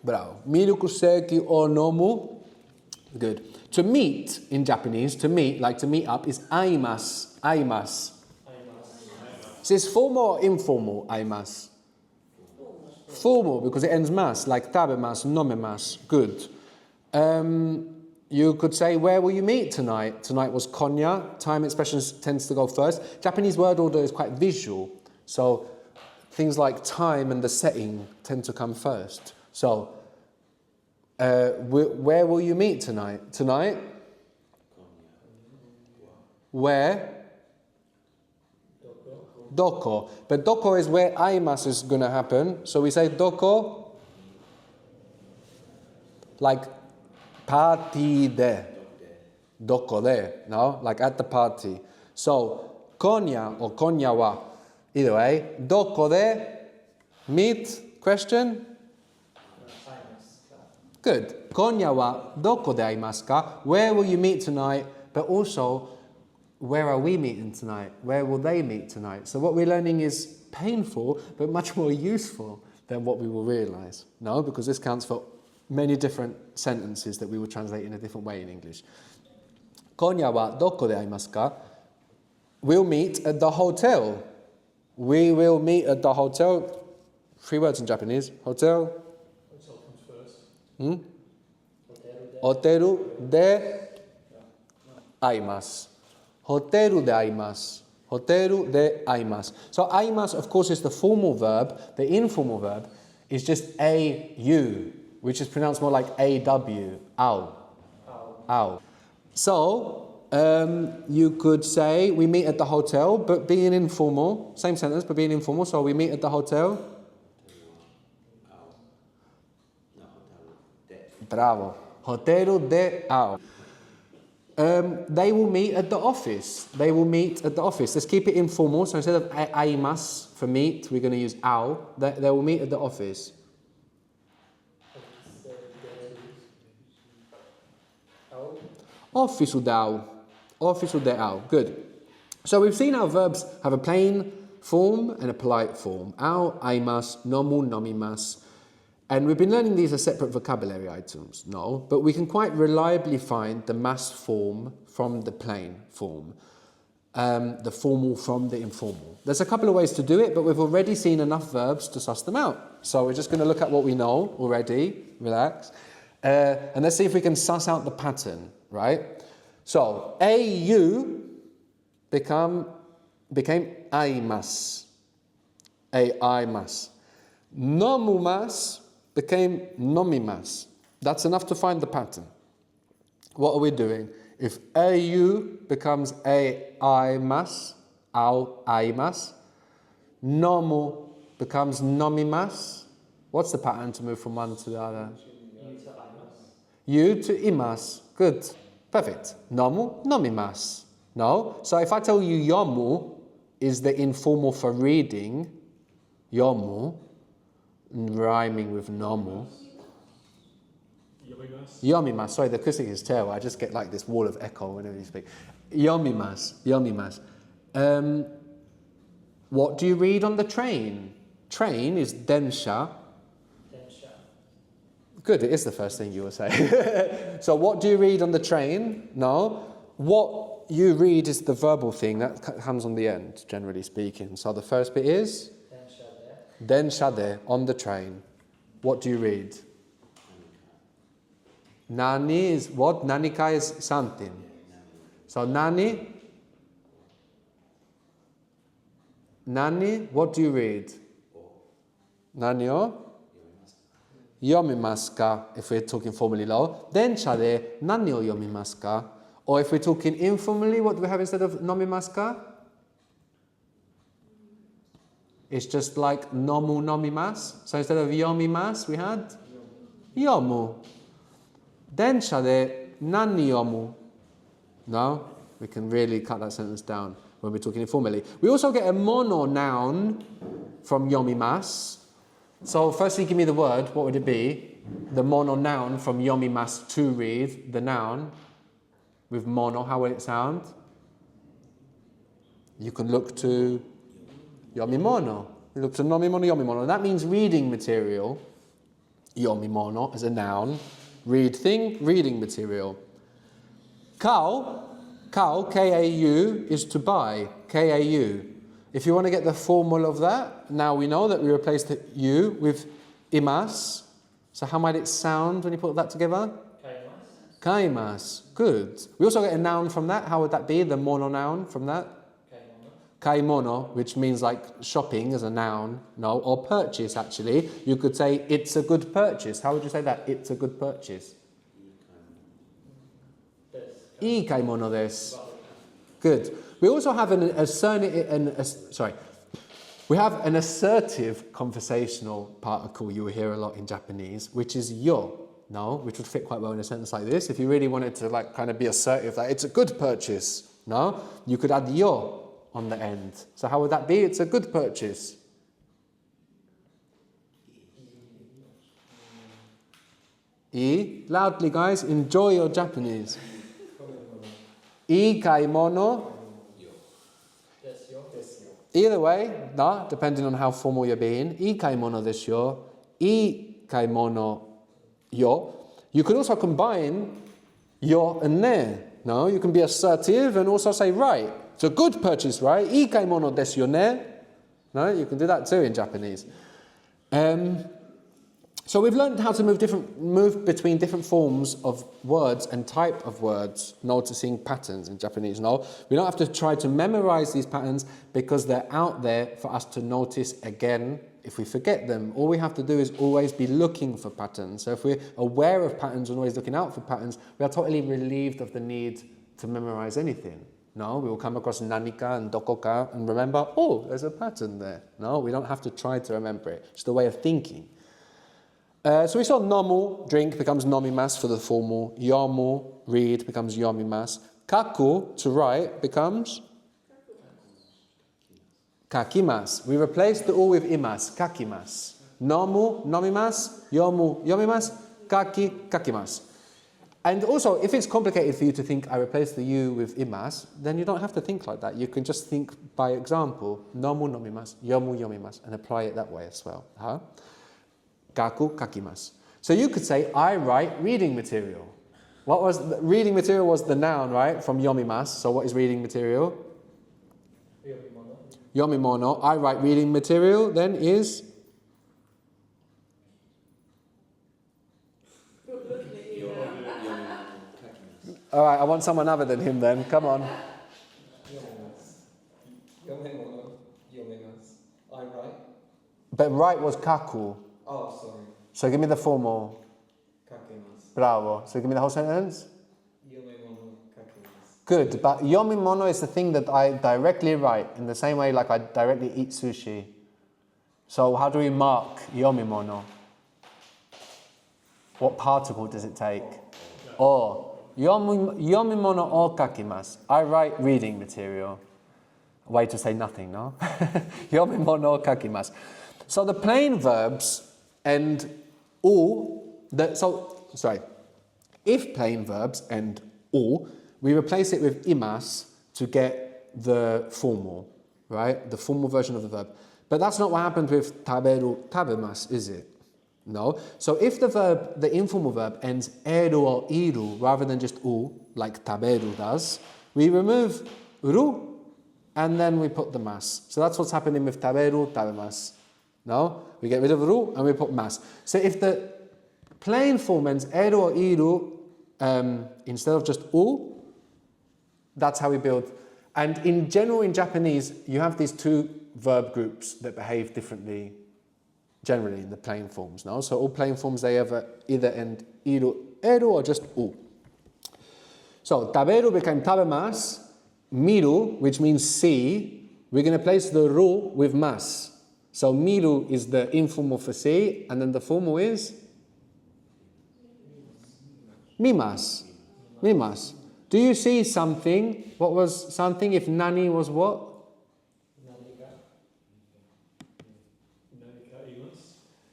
Speaker 1: Bravo. Mirukuseki o nomu. Good. To meet in Japanese, to meet, like to meet up, is aimasu. Aimasu. So it's formal or informal, aimasu? Formal, because it ends mas, like tabemasu, nomemasu. Good. You could say, where will you meet tonight? Tonight was konya. Time expressions tends to go first. Japanese word order is quite visual. So things like time and the setting tend to come first. So, where will you meet tonight? Tonight? Where? Doko. But doko is where aimasu is going to happen. So we say doko, like party de. Doko de, no? Like at the party. So, konya or konya wa. Either way, doko de, meet, question? Good. Konya wa doko de aimasu ka? Where will you meet tonight? But also, where are we meeting tonight? Where will they meet tonight? So what we're learning is painful, but much more useful than what we will realise. No, because this counts for many different sentences that we will translate in a different way in English. Konya wa doko de aimasu ka? We'll meet at the hotel. We will meet at the hotel. 3 words in Japanese. Hotel.
Speaker 2: Hotel comes first.
Speaker 1: Hoteru de aimasu. Hoteru de aimasu. Hoteru de aimasu. So aimasu, of course, is the formal verb. The informal verb is just au, which is pronounced more like aw. Ow. Ow. So you could say we meet at the hotel, but being informal. Same sentence, but being informal. So we meet at the hotel. Bravo. Hoteru de au. They will meet at the office. They will meet at the office. Let's keep it informal. So instead of aimas for meet, we're going to use au. They will meet at the office. Office de au. Office de au. Good. So we've seen our verbs have a plain form and a polite form. Au, aimas, nomu, nomimas. And we've been learning these as separate vocabulary items, no? But we can quite reliably find the mass form from the plain form, the formal from the informal. There's a couple of ways to do it, but we've already seen enough verbs to suss them out. So we're just going to look at what we know already, relax, and let's see if we can suss out the pattern, right? So, au became aimas, aimas. Nomumas became nomimas. That's enough to find the pattern. What are we doing? If au becomes aimas, au aimas, nomu becomes nomimas, what's the pattern to move from one to the other? You to imas. Good. Perfect. Nomu, nomimas. No? So if I tell you yomu is the informal for reading, yomu, rhyming with nomu.
Speaker 2: Yomimas.
Speaker 1: Yomimas. Sorry, the acoustic is terrible. I just get like this wall of echo whenever you speak. Yomimas. Yomimas. What do you read on the train? Train is densha. Good, it is the first thing you will say. So what do you read on the train? No. What you read is the verbal thing. That comes on the end, generally speaking. So the first bit is? Densha de, on the train. What do you read? Nani is what? Nanika is something. So nani? Nani, what do you read? Nani o? Yomimasu ka, if we're talking formally low. Densha de, nani o yomimasu ka? Or if we're talking informally, what do we have instead of nomimasu ka? It's just like nomu nomimas. So instead of yomimas, we had yomu. Densha de nani yomu. No? We can really cut that sentence down when we're talking informally. We also get a mono noun from yomimas. So firstly, give me the word. What would it be? The mono noun from yomimas, to read. The noun with mono, how would it sound? You can look to yomimono. You look to nomimono, yomimono. That means reading material, yomimono, as a noun. read thing, reading material. Kau, K-A-U, is to buy, K-A-U. If you want to get the formal of that, now we know that we replaced the U with imas. So how might it sound when you put that together? Kaimas. Good. We also get a noun from that. How would that be? The mono noun from that? Kaimono, which means like shopping as a noun. No, or purchase actually. You could say it's a good purchase. How would you say that? It's a good purchase. I kaimono desu. Good. We also have an assertive conversational particle you will hear a lot in Japanese, which is yo. No, which would fit quite well in a sentence like this. If you really wanted to like kind of be assertive, like it's a good purchase. No, you could add yo on the end. So how would that be? It's a good purchase. I, loudly guys, enjoy your Japanese. I kaimono. Either way, no, depending on how formal you're being. I kaimono desu yo. I kaimono yo. You could also combine yo and ne. No, you can be assertive and also say right. It's a good purchase, right? I kaimono desu yo ne. No, you can do that too in Japanese. So we've learned how to move between different forms of words and type of words, noticing patterns in Japanese. No, we don't have to try to memorize these patterns because they're out there for us to notice again if we forget them. All we have to do is always be looking for patterns. So if we're aware of patterns and always looking out for patterns, we are totally relieved of the need to memorize anything. No, we will come across nanika and dokoka and remember, oh, there's a pattern there. No, we don't have to try to remember it. It's the way of thinking. So we saw nomu, drink, becomes nomimas for the formal. Yomu, read, becomes yomimas. Kaku, to write, becomes kakimas. We replaced the all with imas, kakimas. Nomu, nomimas. Yomu, yomimas. Kaki, kakimas. And also, if it's complicated for you to think, I replaced the you with imas, then you don't have to think like that. You can just think by example, nomu, nomimas, yomu, yomimas, and apply it that way as well. Huh? Kaku, kakimas. So you could say, I write reading material. What was reading material was the noun, right? From yomimas. So what is reading material? Yomimono. I write reading material then is? All right, I want someone other than him then. Come on.
Speaker 4: I write.
Speaker 1: But write was kaku.
Speaker 4: Oh, sorry.
Speaker 1: So give me the formal.
Speaker 4: Kakimas.
Speaker 1: Bravo. So give me the whole sentence.
Speaker 4: Yomemono kakimas.
Speaker 1: Good, but yomimono is the thing that I directly write in the same way like I directly eat sushi. So how do we mark yomimono? What particle does it take? O. Yomimono o kakimasu. I write reading material. A way to say nothing, no? Yomimono o kakimasu. So the plain verbs and if plain verbs and o, we replace it with imas to get the formal, right? The formal version of the verb. But that's not what happened with taberu, tabemasu, is it? No. So if the informal verb ends eru or iru rather than just u, like taberu does, we remove ru and then we put the mas. So that's what's happening with taberu, tabemasu. No? We get rid of ru and we put mas. So if the plain form ends eru or iru instead of just u, that's how we build. And in general in Japanese, you have these two verb groups that behave differently generally in the plain forms. No? So all plain forms, they either end iru, eru or just u. So taberu became tabemasu. Miru, which means see, we're going to place the ru with mas. So miru is the informal for see, and then the formal is mimas. Mimas. Do you see something? What was something if nani was what?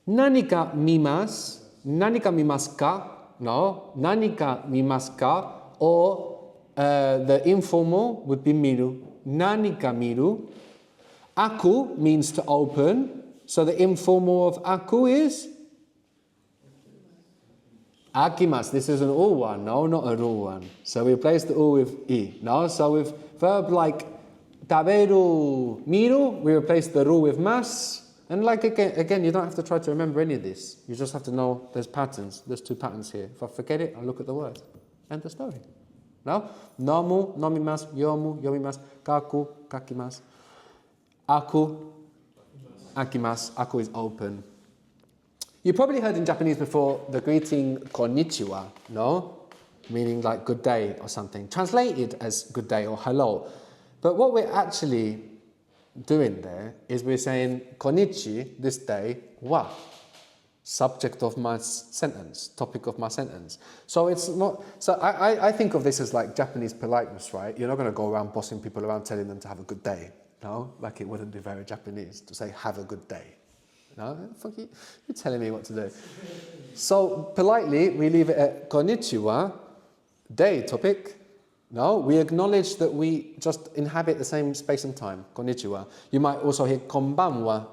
Speaker 1: Nanika mimas. Nanika mimasu ka? No. Nanika mimasu ka? Or the informal would be miru. Nanika miru. Aku means to open. So the informal of aku is Akimasu. This is an all one. No, not an all one. So we replace the all with I. No, so with verb like taberu, miru, we replace the ru with mas. And like again, you don't have to try to remember any of this. You just have to know there's patterns. There's two patterns here. If I forget it, I'll look at the word. End the story. No? Nomu, nomimasu, yomu, yomimasu, kaku, kakimasu. Aku, akimasu. Aku is open. You probably heard in Japanese before the greeting konnichiwa, no? Meaning like good day or something. Translated as good day or hello. But what we're actually doing there is we're saying konnichi, this day, wa. Subject of my sentence, topic of my sentence. So it's not, so I think of this as like Japanese politeness, right? You're not going to go around bossing people around telling them to have a good day, no? Like it wouldn't be very Japanese to say have a good day. No, fuck you, you're telling me what to do. So politely, we leave it at konnichiwa, day, topic. No, we acknowledge that we just inhabit the same space and time, konnichiwa. You might also hear konbanwa,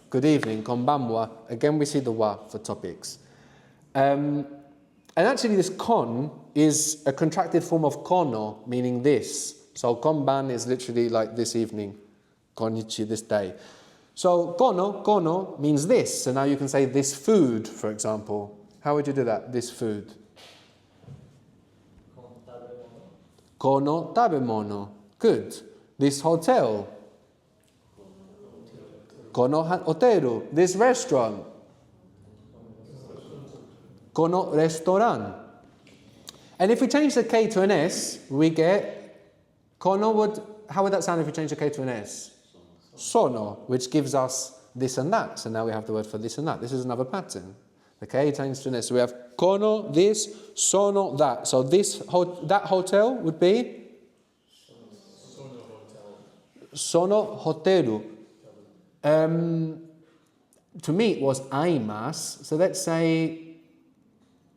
Speaker 1: good evening, konbanwa. Again, we see the wa for topics. And actually this kon is a contracted form of kono, meaning this. So konban is literally like this evening, konnichi, this day. So kono means this. So now you can say this food, for example. How would you do that? This food. Kono tabemono. Good. This hotel. Kono hoteru. This restaurant. Kono restaurant. And if we change the K to an S, we get kono would, how would that sound if we change the K to an S? Sono, which gives us this and that. So now we have the word for this and that. This is another pattern. The K changed to an S. So we have kono, this, sono, that. So this, that hotel would be? Sono hoteru. To meet was aimasu. So let's say,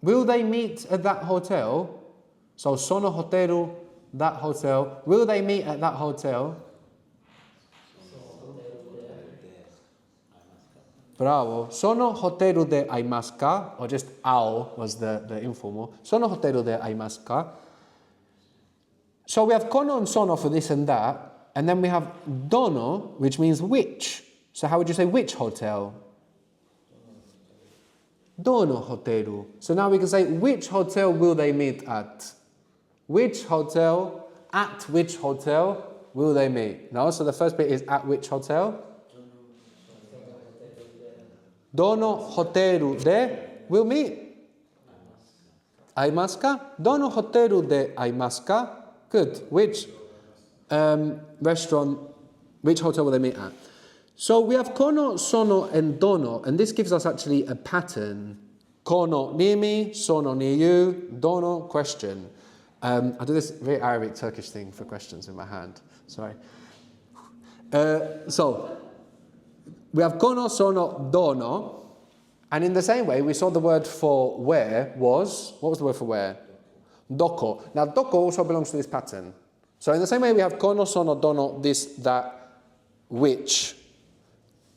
Speaker 1: will they meet at that hotel? So sono hoteru, that hotel. Will they meet at that hotel? Bravo. Sono hoteru de aimasu ka? Or just ao was the informal. Sono hoteru de aimasu ka? So we have kono and sono for this and that. And then we have dono, which means which. So how would you say which hotel? Dono hoteru. So now we can say which hotel will they meet at? Which hotel, at which hotel will they meet? No, so the first bit is at which hotel? Dono hoteru de will meet. Aimasu ka? Dono hoteru de aimasu ka? Good. Which restaurant, which hotel will they meet at? So we have kono, sono, and dono, and this gives us actually a pattern. Kono near me, sono near you, dono question. I do this very Arabic Turkish thing for questions in my hand. Sorry. So we have kono, sono, dono, and in the same way we saw the word for where was, what was the word for where? Doko. Now doko also belongs to this pattern. So in the same way we have kono, sono, dono, this, that, which.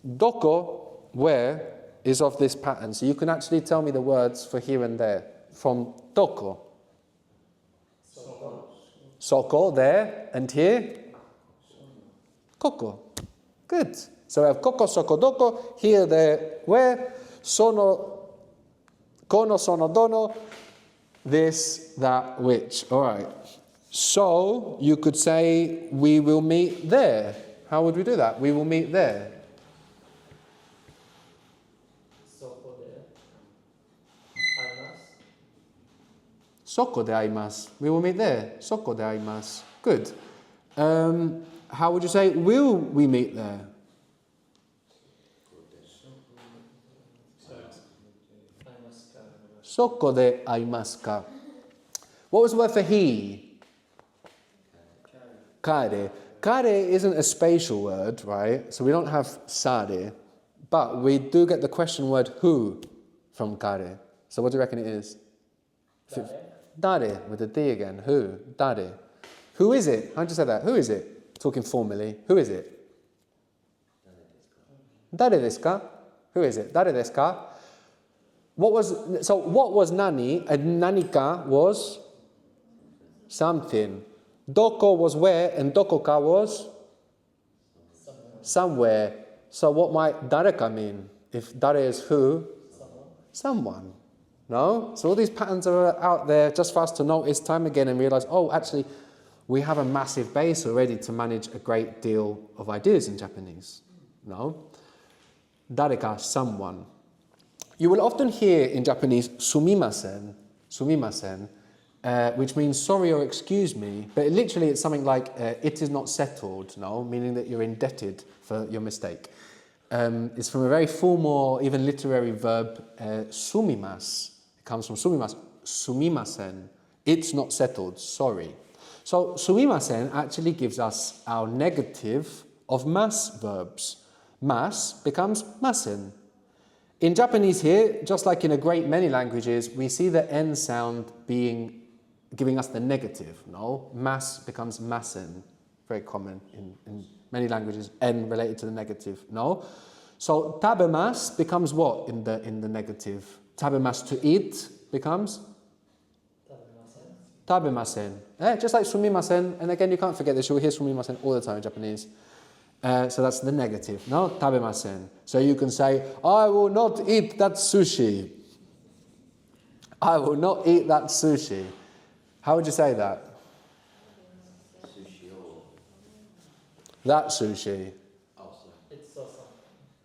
Speaker 1: Doko, where, is of this pattern. So you can actually tell me the words for here and there. From doko. Soko, there, and here? Koko. Good. So we have koko, soko, doko, here, there, where? Sono, kono, sono, dono, this, that, which. All right. So you could say we will meet there. How would we do that? We will meet there. Soko de aimasu. We will meet there. Soko de aimasu. Good. How would you say will we meet there? Soko de aimasu ka. What was the word for he? Kare. Kare isn't a spatial word, right? So we don't have sare. But we do get the question word who from kare. So what do you reckon it is? Dare, with the D again. Who? Dare. Who is it? How'd you say that? Who is it? Talking formally. Who is it? Dare desu ka? Who is it? Dare desu ka? What was nani? And nanika was something. Doko was where, and dokoka was somewhere. So what might dareka mean? If dare is who? Someone. No? So all these patterns are out there just for us to notice time again and realize, oh, actually, we have a massive base already to manage a great deal of ideas in Japanese. No? Dareka, someone. You will often hear in Japanese sumimasen, which means sorry or excuse me, but literally it's something like it is not settled, no? Meaning that you're indebted for your mistake. It's from a very formal, even literary verb, sumimas. It comes from sumimas, sumimasen. It's not settled, sorry. So sumimasen actually gives us our negative of mas verbs. Mas becomes masen. In Japanese here, just like in a great many languages, we see the N sound giving us the negative, no? Mas becomes masen. Very common in many languages, N related to the negative, no? So tabemas becomes what in the negative? Tabemas to eat becomes? Tabemasen. Just like sumimasen, and again you can't forget this, you'll hear sumimasen all the time in Japanese. So that's the negative, no? Tabemasen. So you can say, I will not eat that sushi. I will not eat that sushi. How would you say that? That sushi.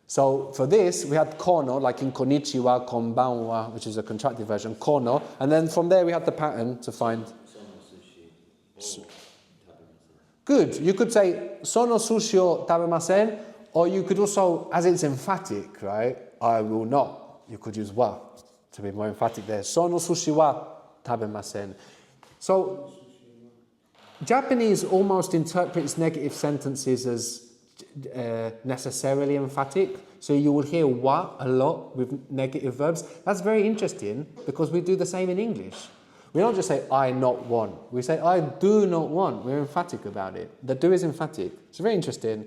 Speaker 1: So for this, we had kono, like in konnichiwa, konbanwa, which is a contracted version, kono, and then from there we had the pattern to find. Good. You could say sono sushi o tabemasen, or you could also, as it's emphatic, right? I will not. You could use wa to be more emphatic there. Sono sushi wa tabemasen. So Japanese almost interprets negative sentences as necessarily emphatic. So you will hear wa a lot with negative verbs. That's very interesting because we do the same in English. We don't just say I not want. We say I do not want. We're emphatic about it. The do is emphatic. It's very interesting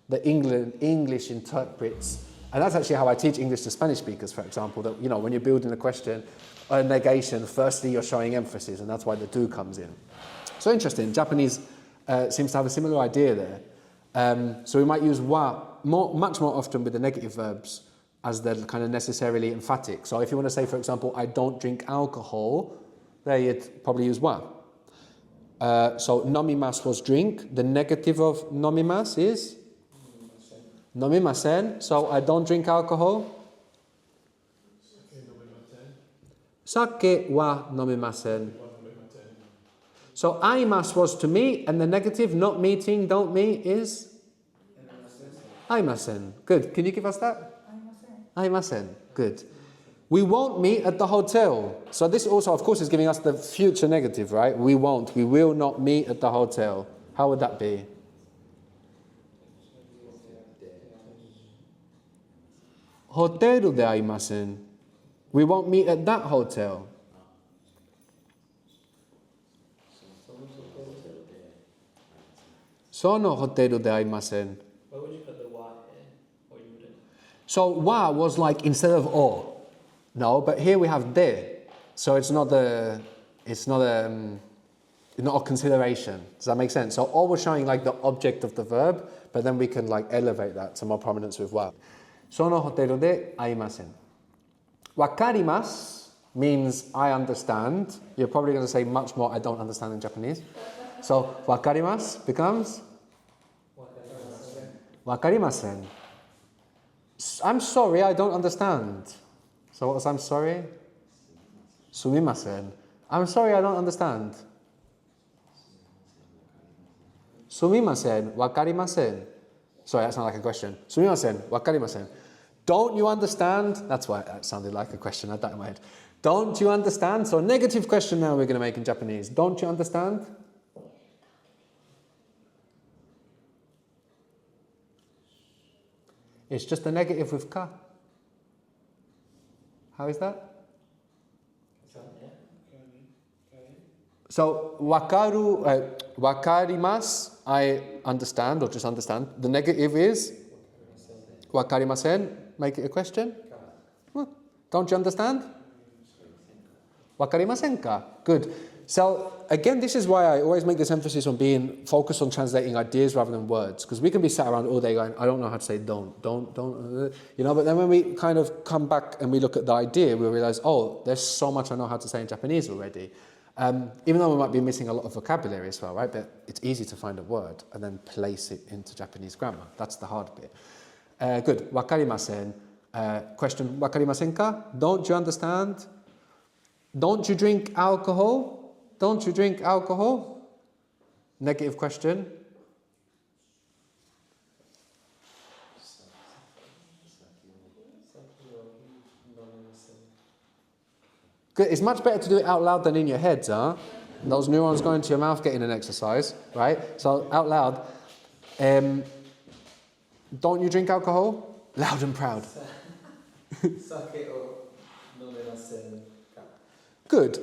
Speaker 1: that English interprets, and that's actually how I teach English to Spanish speakers, for example, that when you're building a question, a negation, firstly you're showing emphasis, and that's why the do comes in. So interesting. Japanese seems to have a similar idea there. So we might use wa much more often with the negative verbs as the kind of necessarily emphatic. So if you want to say, for example, I don't drink alcohol, there you'd probably use wa. So nomimas was drink. The negative of nomimas is nomimasen. So I don't drink alcohol. Sake wa nomimasen. So aimas was to meet, and the negative, not meeting, don't meet, is aimasen. Good. Can you give us that? Aimasen. Good. We won't meet at the hotel. So this also, of course, is giving us the future negative, right? We won't. We will not meet at the hotel. How would that be? Hoteru de aimasen. We won't meet at that hotel. Sono hoteru de aimasen.
Speaker 3: Why would you put the wa in? Or you wouldn't?
Speaker 1: So wa was like instead of o. No, but here we have de. So it's not a consideration. Does that make sense? So o was showing like the object of the verb, but then we can like elevate that to more prominence with wa. Sono hoteru de aimasen. Wakarimasu means I understand. You're probably going to say much more I don't understand in Japanese. So wakarimasu becomes wakarimasen. I'm sorry, I don't understand. So what was I'm sorry? Sumimasen. I'm sorry, I don't understand. Sumimasen, wakarimasen. Sorry, that's not like a question. Sumimasen, wakarimasen. Don't you understand? That's why that sounded like a question. I had that in my head. Don't you understand? So a negative question now we're going to make in Japanese. Don't you understand? It's just a negative with ka. How is that? So wakarimasu, I understand or just understand. The negative is wakarimasen. Make it a question. Don't you understand? Wakarimasen ka? Good. So again, this is why I always make this emphasis on being focused on translating ideas rather than words, because we can be sat around all day going, I don't know how to say don't, you know, but then when we kind of come back and we look at the idea, we realize, oh, there's so much I know how to say in Japanese already. Even though we might be missing a lot of vocabulary as well, right? But it's easy to find a word and then place it into Japanese grammar. That's the hard bit. Good. Wakarimasen. Question, wakarimasen ka? Don't you understand? Don't you drink alcohol? Don't you drink alcohol? Negative question. Good. It's much better to do it out loud than in your head, huh? Those neurons going to your mouth getting an exercise, right? So out loud. Don't you drink alcohol? Loud and proud. Good.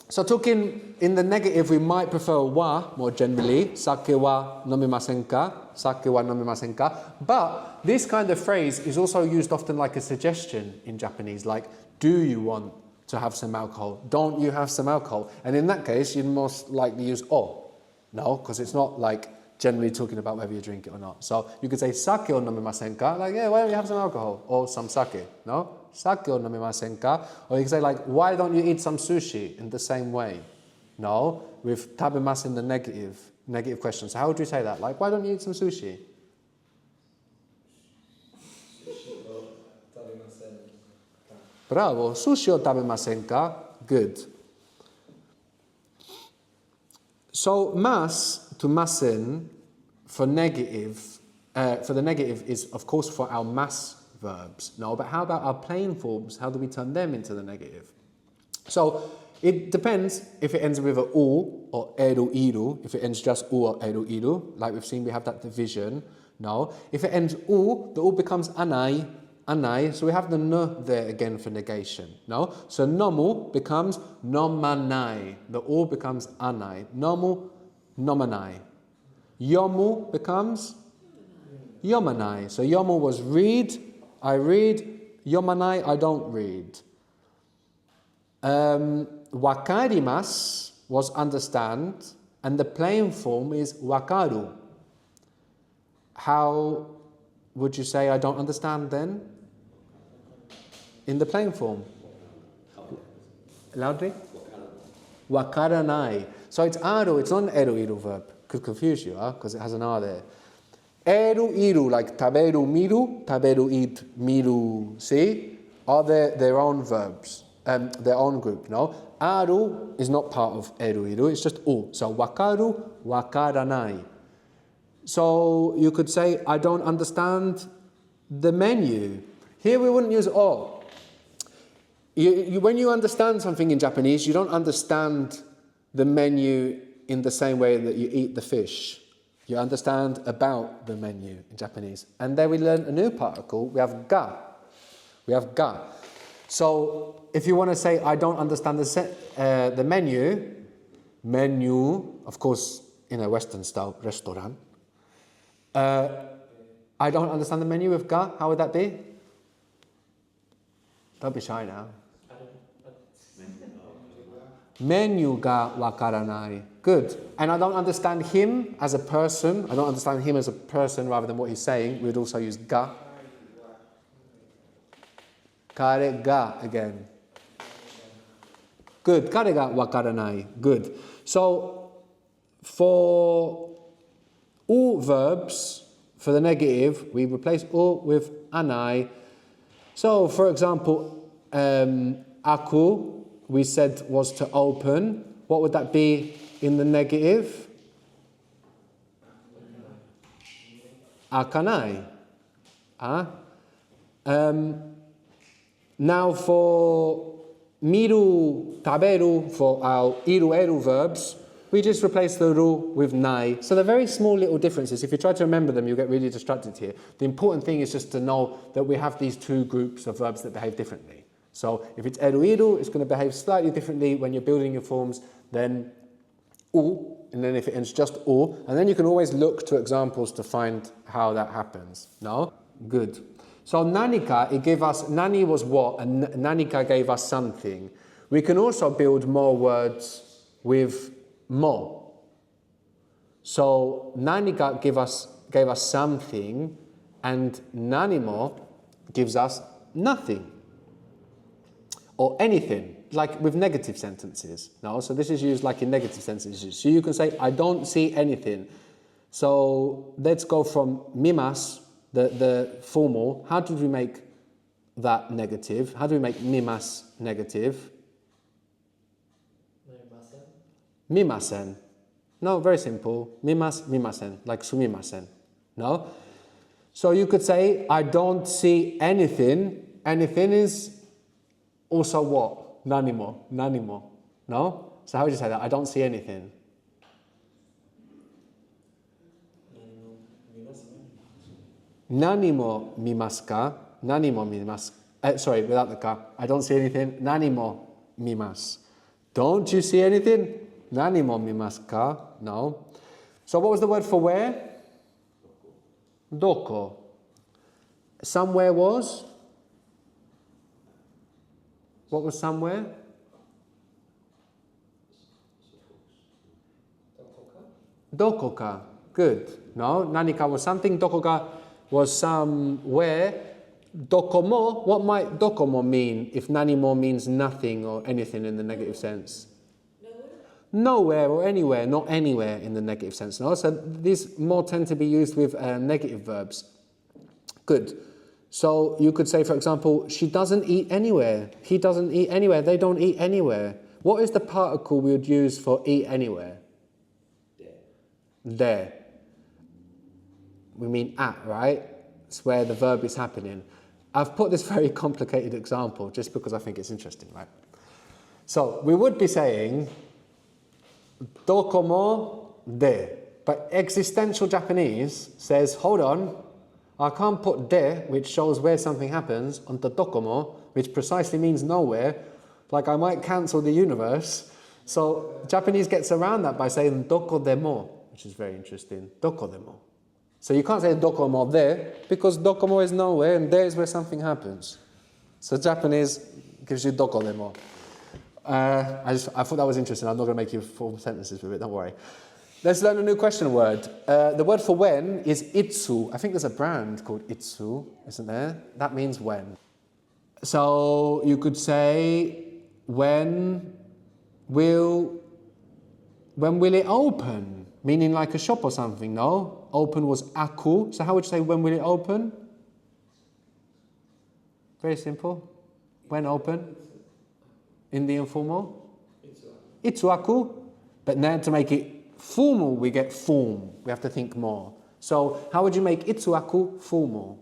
Speaker 1: So talking in the negative, we might prefer wa more generally. Sake wa nomimasen ka? Sake wa nomimasen ka? But this kind of phrase is also used often like a suggestion in Japanese, like, do you want to have some alcohol? Don't you have some alcohol? And in that case, you'd most likely use o. No, because it's not like generally talking about whether you drink it or not. So you could say sake o nomimasen ka? Like, yeah, why don't you have some alcohol? Or some sake, no? Sake o nomimasen ka? Or you can say like, why don't you eat some sushi in the same way? No, with tabemasu in the negative question. So how would you say that? Like, why don't you eat some sushi? Bravo, sushi o tabemasen ka? Good. So mas to masen for negative, for the negative is of course for our mas verbs. No, but how about our plain forms? How do we turn them into the negative? So it depends if it ends with a u or eru iru. If it ends just u or eru iru, like we've seen, we have that division. No, if it ends u, the u becomes anai, anai. So we have the n there again for negation. No, so nomu becomes nomanai. The u becomes anai. Nomu, nomanai. Yomu becomes yomanai. So yomu was read. I read. Yomanai, I don't read. Wakarimasu was understand, and the plain form is wakaru. How would you say I don't understand then? In the plain form? Loudly? Wakaranai. So it's aru, it's not an eru iru verb. Could confuse you, because it has an R there. Eru iru, like taberu miru, taberu eat miru, see? Are their own verbs, their own group, no? Aru is not part of eru iru, it's just u. So wakaru, wakaranai. So you could say, I don't understand the menu. Here we wouldn't use o. When you understand something in Japanese, you don't understand the menu in the same way that you eat the fish. You understand about the menu in Japanese. And then we learn a new particle. We have ga. We have ga. So if you want to say, I don't understand the menu, of course, in a Western style restaurant, I don't understand the menu with ga. How would that be? Don't be shy now. Menu ga wakaranai. Good. And I don't understand him as a person. I don't understand him as a person rather than what he's saying. We'd also use ga. Kare ga again. Good. Kare ga wakaranai. Good. So for all verbs, for the negative, we replace u with anai. So for example, aku, we said was to open. What would that be in the negative? Akanai. Now for miru, taberu, for our iru eru verbs, we just replace the ru with nai. So they're very small little differences. If you try to remember them, you'll get really distracted here. The important thing is just to know that we have these two groups of verbs that behave differently. So if it's eru iru, it's going to behave slightly differently when you're building your forms than u, and then if it ends just u, and then you can always look to examples to find how that happens. No? Good. So nanika, it gave us, nani was what, and nanika gave us something. We can also build more words with mo. So nanika gave us something, and nanimo gives us nothing. Or anything, like with negative sentences. No, so this is used like in negative sentences. So you can say, I don't see anything. So let's go from mimas, the formal. How did we make that negative? How do we make mimas negative? Mimasen. No, very simple. Mimas, mimasen, like sumimasen. No? So you could say, I don't see anything. Anything is also what? Nanimo, nanimo. No? So how would you say that? I don't see anything. Nanimo mimaska. Nanimo mimas. Sorry, without the ka. I don't see anything. Nanimo mimas. Don't you see anything? Nanimo mimaska. No. So what was the word for where? Doko. Somewhere was? What was somewhere? Dokoka. Good. No, nanika was something. Dokoka was somewhere. Dokomo. What might dokomo mean if nanimo means nothing or anything in the negative sense? Nowhere or anywhere, not anywhere in the negative sense. No? So these more tend to be used with negative verbs. Good. So you could say, for example, she doesn't eat anywhere. He doesn't eat anywhere. They don't eat anywhere. What is the particle we would use for eat anywhere? There. We mean at, right? It's where the verb is happening. I've put this very complicated example just because I think it's interesting, right? So we would be saying dokomo de. But existential Japanese says, hold on, I can't put de, which shows where something happens, onto dokomo, which precisely means nowhere. Like I might cancel the universe. So Japanese gets around that by saying doko demo, which is very interesting. Doko demo. So you can't say dokomo de, because dokomo is nowhere and there is where something happens. So Japanese gives you doko demo. I thought that was interesting. I'm not going to make you full sentences with it, don't worry. Let's learn a new question word. The word for when is itsu. I think there's a brand called itsu, isn't there? That means when. So you could say, when will it open? Meaning like a shop or something, no? Open was aku. So how would you say, when will it open? Very simple. When open? In the informal? Itsuaku. But now to make it formal, we get form. We have to think more. So how would you make itsuaku formal?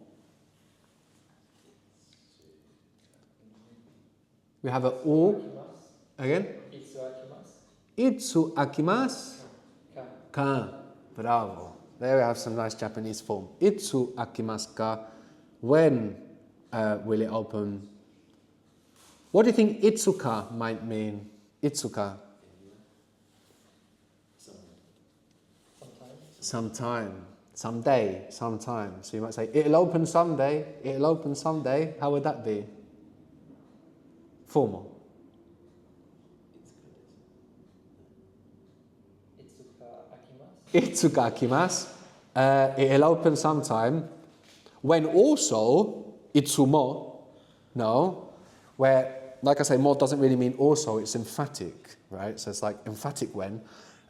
Speaker 1: We have a o. Again? Itsu akimasu. Ka. Bravo. There we have some nice Japanese form. Itsu akimasu ka. When will it open? What do you think itsuka might mean? Itsuka. Sometime. Someday. Sometime. So you might say, it'll open someday. It'll open someday. How would that be? Formal. Itsuka akimasu. It'll open sometime. When also, itsumo. No. Where, like I say, more doesn't really mean also, it's emphatic, right? So it's like emphatic when.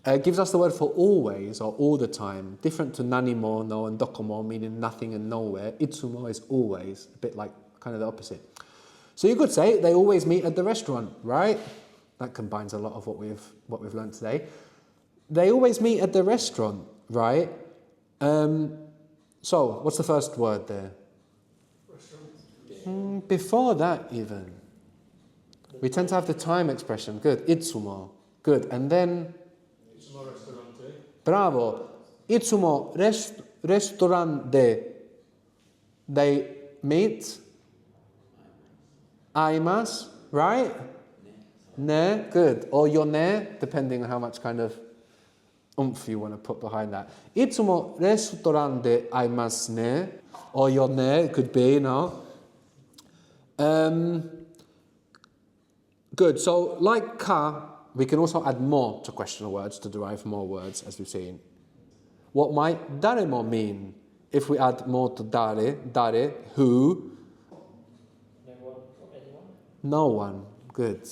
Speaker 1: It gives us the word for always or all the time, different to nanimo, no, and dokomo, meaning nothing and nowhere. Itsumo is always, a bit like kind of the opposite. So you could say they always meet at the restaurant, right? That combines a lot of what we've learned today. They always meet at the restaurant, right? So what's the first word there? Before that even. We tend to have the time expression. Good. Itsumo. Good. And then...
Speaker 2: Itsumo restaurante.
Speaker 1: Bravo. Itsumo restaurante. They meet. Aimasu. Right? Ne. Good. Or yone, depending on how much kind of oomph you want to put behind that. Itsumo restaurante aimasu ne. Or yonne, it could be, no? Good, so like ka, we can also add more to questional words to derive more words, as we've seen. What might daremo mean? If we add more to dare, who?
Speaker 3: No one or anyone?
Speaker 1: No one. Good.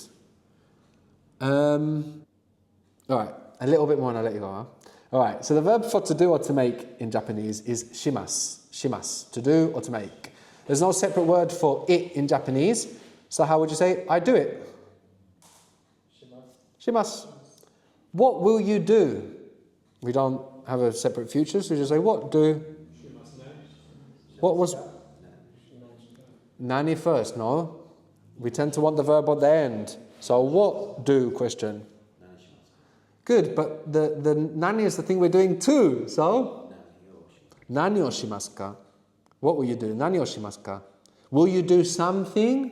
Speaker 1: Alright, a little bit more and I'll let you go, huh? Alright, so the verb for to do or to make in Japanese is shimasu. Shimasu, to do or to make. There's no separate word for it in Japanese, so how would you say, I do it? Shimasu. What will you do? We don't have a separate future, so we just say, what do? What was? Nani first, no? We tend to want the verb at the end. So what do question? Good, but the nani is the thing we're doing too, so? Nani o shimasu ka? What will you do? Nani o shimasu ka? Will you do something?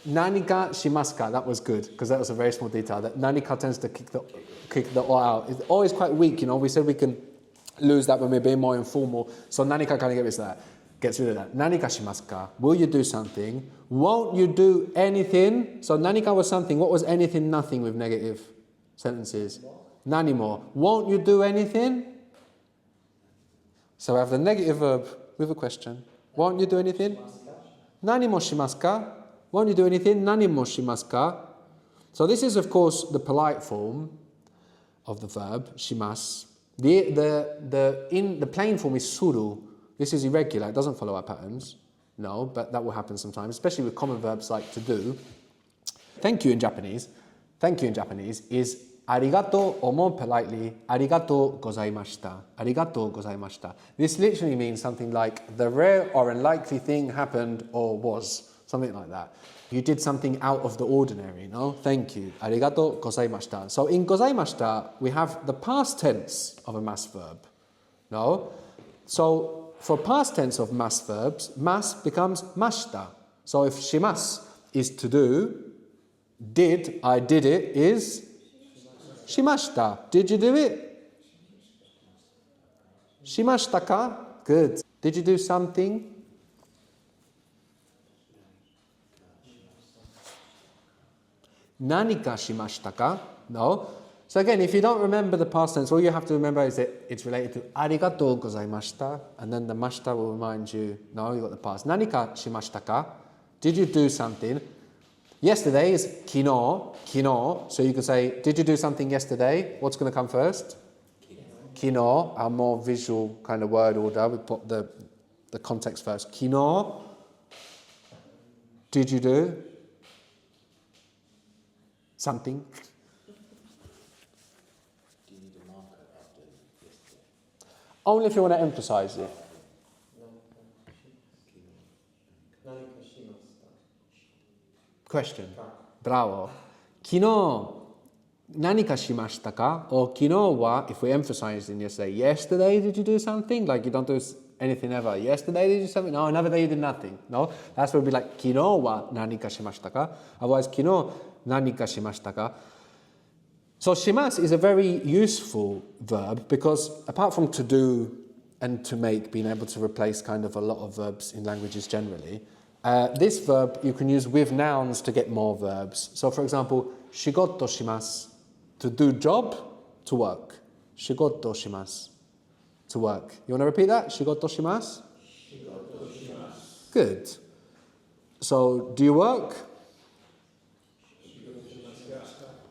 Speaker 1: Nanika shimasu, that was good, because that was a very small detail. That nanika tends to kick the o out. It's always quite weak, you know. We said we can lose that when we're being more informal. So nanika kind of gets rid of that. Nanika shimasu, will you do something? Won't you do anything? So nanika was something. What was anything? Nothing with negative sentences. Nani more. Won't you do anything? So I have the negative verb with a question. Won't you do anything? Nani mo shimasu ka? Won't you do anything? Nani mo shimasu ka? So this is, of course, the polite form of the verb, shimasu. The plain form is suru. This is irregular. It doesn't follow our patterns. No, but that will happen sometimes, especially with common verbs like to do. Thank you in Japanese is arigato, or more politely, arigato gozaimashita. Arigato gozaimashita. This literally means something like the rare or unlikely thing happened or was. Something like that. You did something out of the ordinary, no? Thank you. Arigato gozaimashita. So in gozaimashita, we have the past tense of a mass verb. No? So for past tense of mass verbs, mas becomes mashita. So if shimasu is to do, I did it is shimashita. Did you do it? Shimashita ka? Good. Did you do something? Nanika shimashita ka? No. So again, if you don't remember the past tense, all you have to remember is that it's related to arigatou gozaimashita, and then the mashita will remind you, no, you got the past. Nanika shimashita ka? Did you do something? Yesterday is kino, so you can say, did you do something yesterday? What's going to come first? Kino, our more visual kind of word order. We put the context first. Kino, did you do something?
Speaker 4: Do you need a marker after yesterday?
Speaker 1: Only if you want to emphasize it. Question. Bravo. Kino, nanika shimashita ka? Or kino wa, if we emphasize in yesterday did you do something? Like you don't do anything ever. Yesterday did you do something? No, another day you did nothing. No? That's where it would be like, kino wa nanika shimashita ka? Otherwise, kino nanika shimashita ka? So shimasu is a very useful verb because apart from to do and to make being able to replace kind of a lot of verbs in languages generally, this verb you can use with nouns to get more verbs. So for example, shigoto shimasu, to do job, to work. Shigoto shimasu, to work. You want to repeat that? Shigoto shimasu? Shigoto shimasu. Good. So do you work?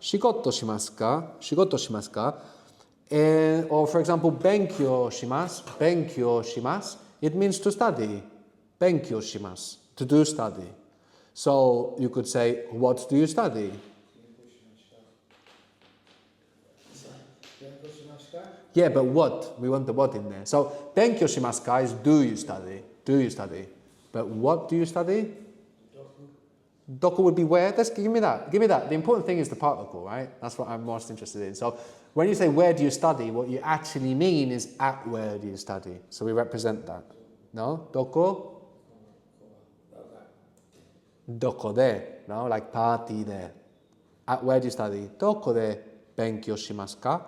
Speaker 1: Shigoto shimasu ka? Shigoto shimasu ka? Or for example, benkyou shimasu, it means to study. Benkyou shimasu, to do study. So you could say, what do you study? Yeah, but what? We want the what in there. So benkyou shimasu ka is do you study? Do you study? But what do you study? Doku would be where? Give me that. The important thing is the particle, right? That's what I'm most interested in. So when you say where do you study, what you actually mean is at where do you study. So we represent that. No? Doko? Doko de. No? Like party there. where do you study? Doko de benkyou shimasu ka?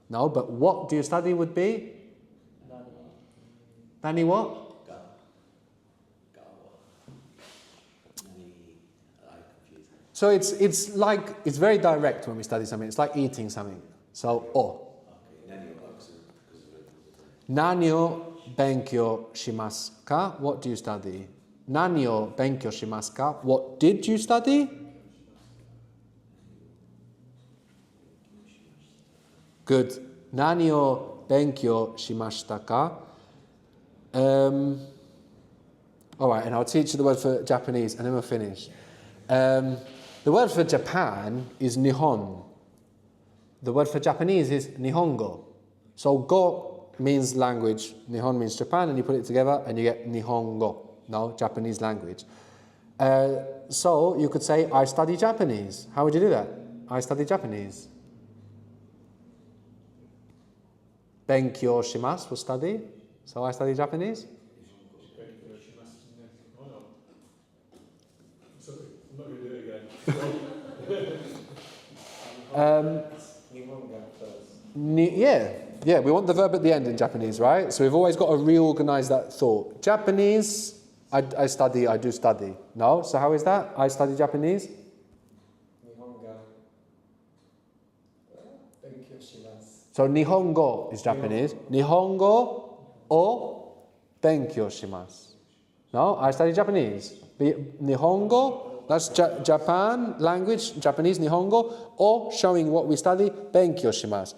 Speaker 1: No, but what do you study would be? Nani what? So it's like, it's very direct when we study something. It's like eating something. So, Nani o benkyou shimasu ka? What do you study? Nani o benkyou shimasu ka? What did you study? Good. Nani o benkyou shimashita ka? All right, and I'll teach you the word for Japanese, and then we'll finish. The word for Japan is Nihon. The word for Japanese is Nihongo. So go means language, Nihon means Japan, and you put it together and you get Nihongo, no, Japanese language. So you could say, I study Japanese. How would you do that? I study Japanese. Benkyou shimasu was study. So I study Japanese.
Speaker 2: Sorry, I'm not going to do it again.
Speaker 1: Yeah, we want the verb at the end in Japanese, right? So we've always got to reorganize that thought. Japanese, I do study. No? So how is that? I study Japanese? So Nihongo is Japanese. Nihongo o benkyou shimasu. No? I study Japanese. Nihongo, that's Japan language, Japanese, Nihongo, or showing what we study, benkyou shimasu.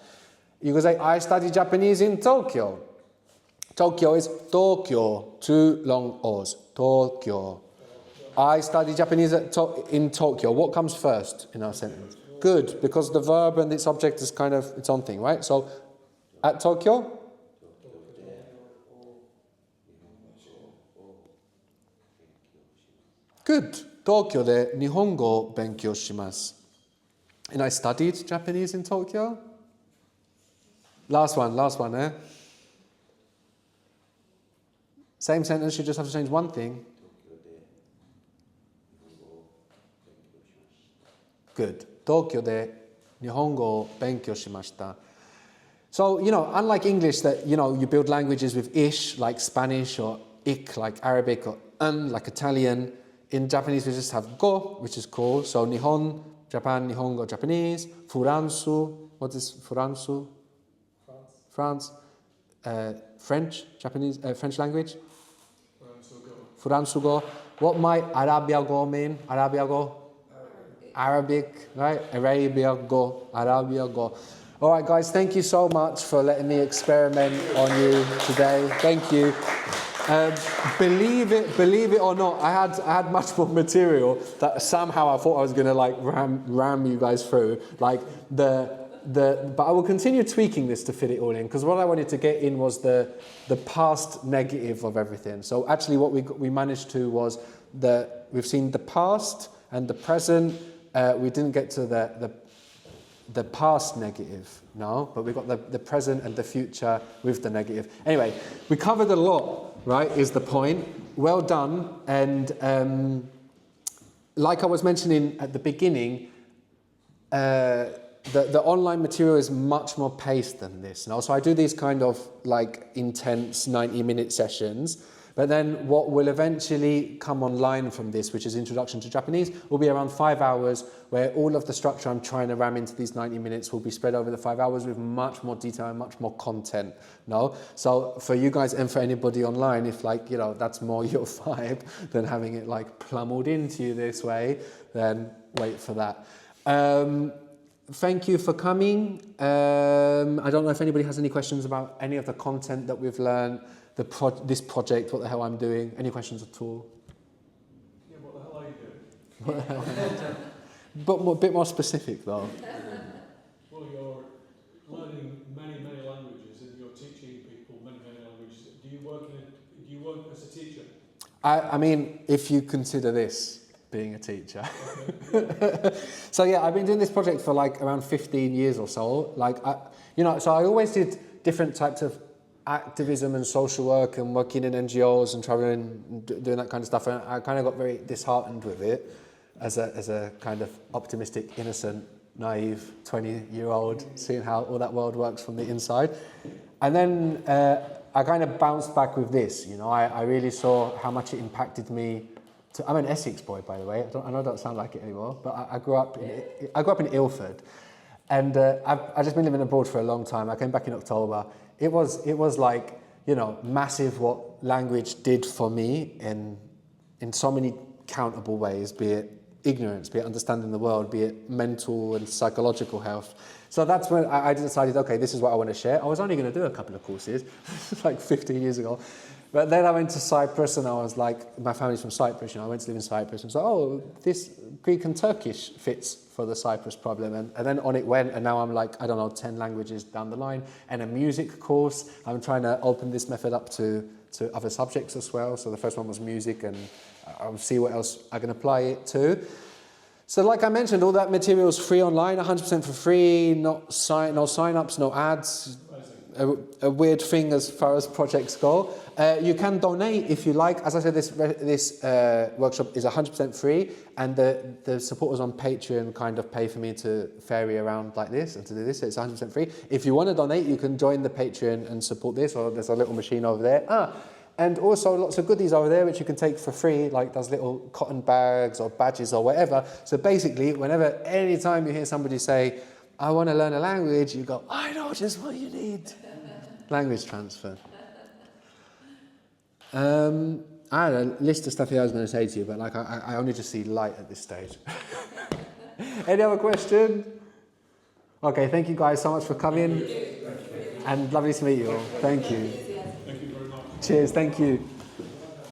Speaker 1: You can say, I study Japanese in Tokyo. Tokyo is Tokyo, 2 long O's, Tokyo. I study Japanese in Tokyo. What comes first in our sentence? Good, because the verb and its object is kind of its own thing, right? So, at Tokyo? Good. Tokyo de Nihongo benkyou shimasu. And I studied Japanese in Tokyo. Last one, eh? Same sentence, you just have to change one thing. Good. Tokyo de Nihongo benkyou shimashita. So, unlike English that, you build languages with ish, like Spanish, or ik, like Arabic, or like Italian, in Japanese we just have go, which is called. So, Nihon, Japan, Nihongo, Japanese. Furansu, what is Furansu? France. French, Japanese, French language. Furansugo. What might Arabia go mean? Arabia go? Arabic, right? Arabia go. Arabia go. All right, guys, thank you so much for letting me experiment on you today. Thank you. Believe it or not, I had much more material that somehow I thought I was going to ram you guys through. But I will continue tweaking this to fit it all in, because what I wanted to get in was the past negative of everything. So actually what we managed to was we've seen the past and the present. We didn't get to the past negative, no, but we got the present and the future with the negative. Anyway, we covered a lot, right, is the point. Well done. And like I was mentioning at the beginning, the online material is much more paced than this. No? So I do these kind of intense 90-minute sessions, but then what will eventually come online from this, which is Introduction to Japanese, will be around 5 hours, where all of the structure I'm trying to ram into these 90 minutes will be spread over the 5 hours with much more detail and much more content. No? So for you guys and for anybody online, if that's more your vibe than having it plummeled into you this way, then wait for that. Thank you for coming. I don't know if anybody has any questions about any of the content that we've learned, this project, what the hell I'm doing. Any questions at all?
Speaker 2: Yeah, what the hell are you doing?
Speaker 1: What the hell am I doing? But a bit more specific though.
Speaker 2: Well, you're learning many, many languages, and you're teaching people many, many languages. Do you work as a teacher?
Speaker 1: I mean, if you consider this being a teacher. So yeah, I've been doing this project for around 15 years or so. So I always did different types of activism and social work and working in NGOs and traveling, doing that kind of stuff. And I kind of got very disheartened with it as a kind of optimistic, innocent naive 20-year-old, seeing how all that world works from the inside. And then I kind of bounced back with this, you know, I really saw how much it impacted me. I'm an Essex boy, by the way. I know I don't sound like it anymore, but I grew up in Ilford. And I've just been living abroad for a long time. I came back in October. It was like, you know, massive what language did for me in so many countable ways, be it ignorance, be it understanding the world, be it mental and psychological health. So that's when I decided, okay, this is what I want to share. I was only going to do a couple of courses, like 15 years ago. But then I went to Cyprus and I was like, my family's from Cyprus, you know, I went to live in Cyprus and so, oh, this Greek and Turkish fits for the Cyprus problem. And then on it went, and now I'm like, I don't know, 10 languages down the line. And a music course, I'm trying to open this method up to other subjects as well. So the first one was music, and I'll see what else I can apply it to. So like I mentioned, all that material is free online, 100% for free, no sign-ups, no ads. A weird thing as far as projects go. You can donate if you like. As I said, this workshop is 100% free, and the supporters on Patreon kind of pay for me to ferry around like this and to do this, so it's 100% free. If you want to donate, you can join the Patreon and support this, or there's a little machine over there. And also lots of goodies over there which you can take for free, like those little cotton bags or badges or whatever. So basically, anytime you hear somebody say, I want to learn a language, you go, I know just what you need. Language transfer. I had a list of stuff here I was going to say to you, but like I only just see light at this stage. Any other question? Okay, thank you guys so much for coming. And lovely to meet you all. Thank you.
Speaker 2: Thank you very much.
Speaker 1: Cheers, thank you.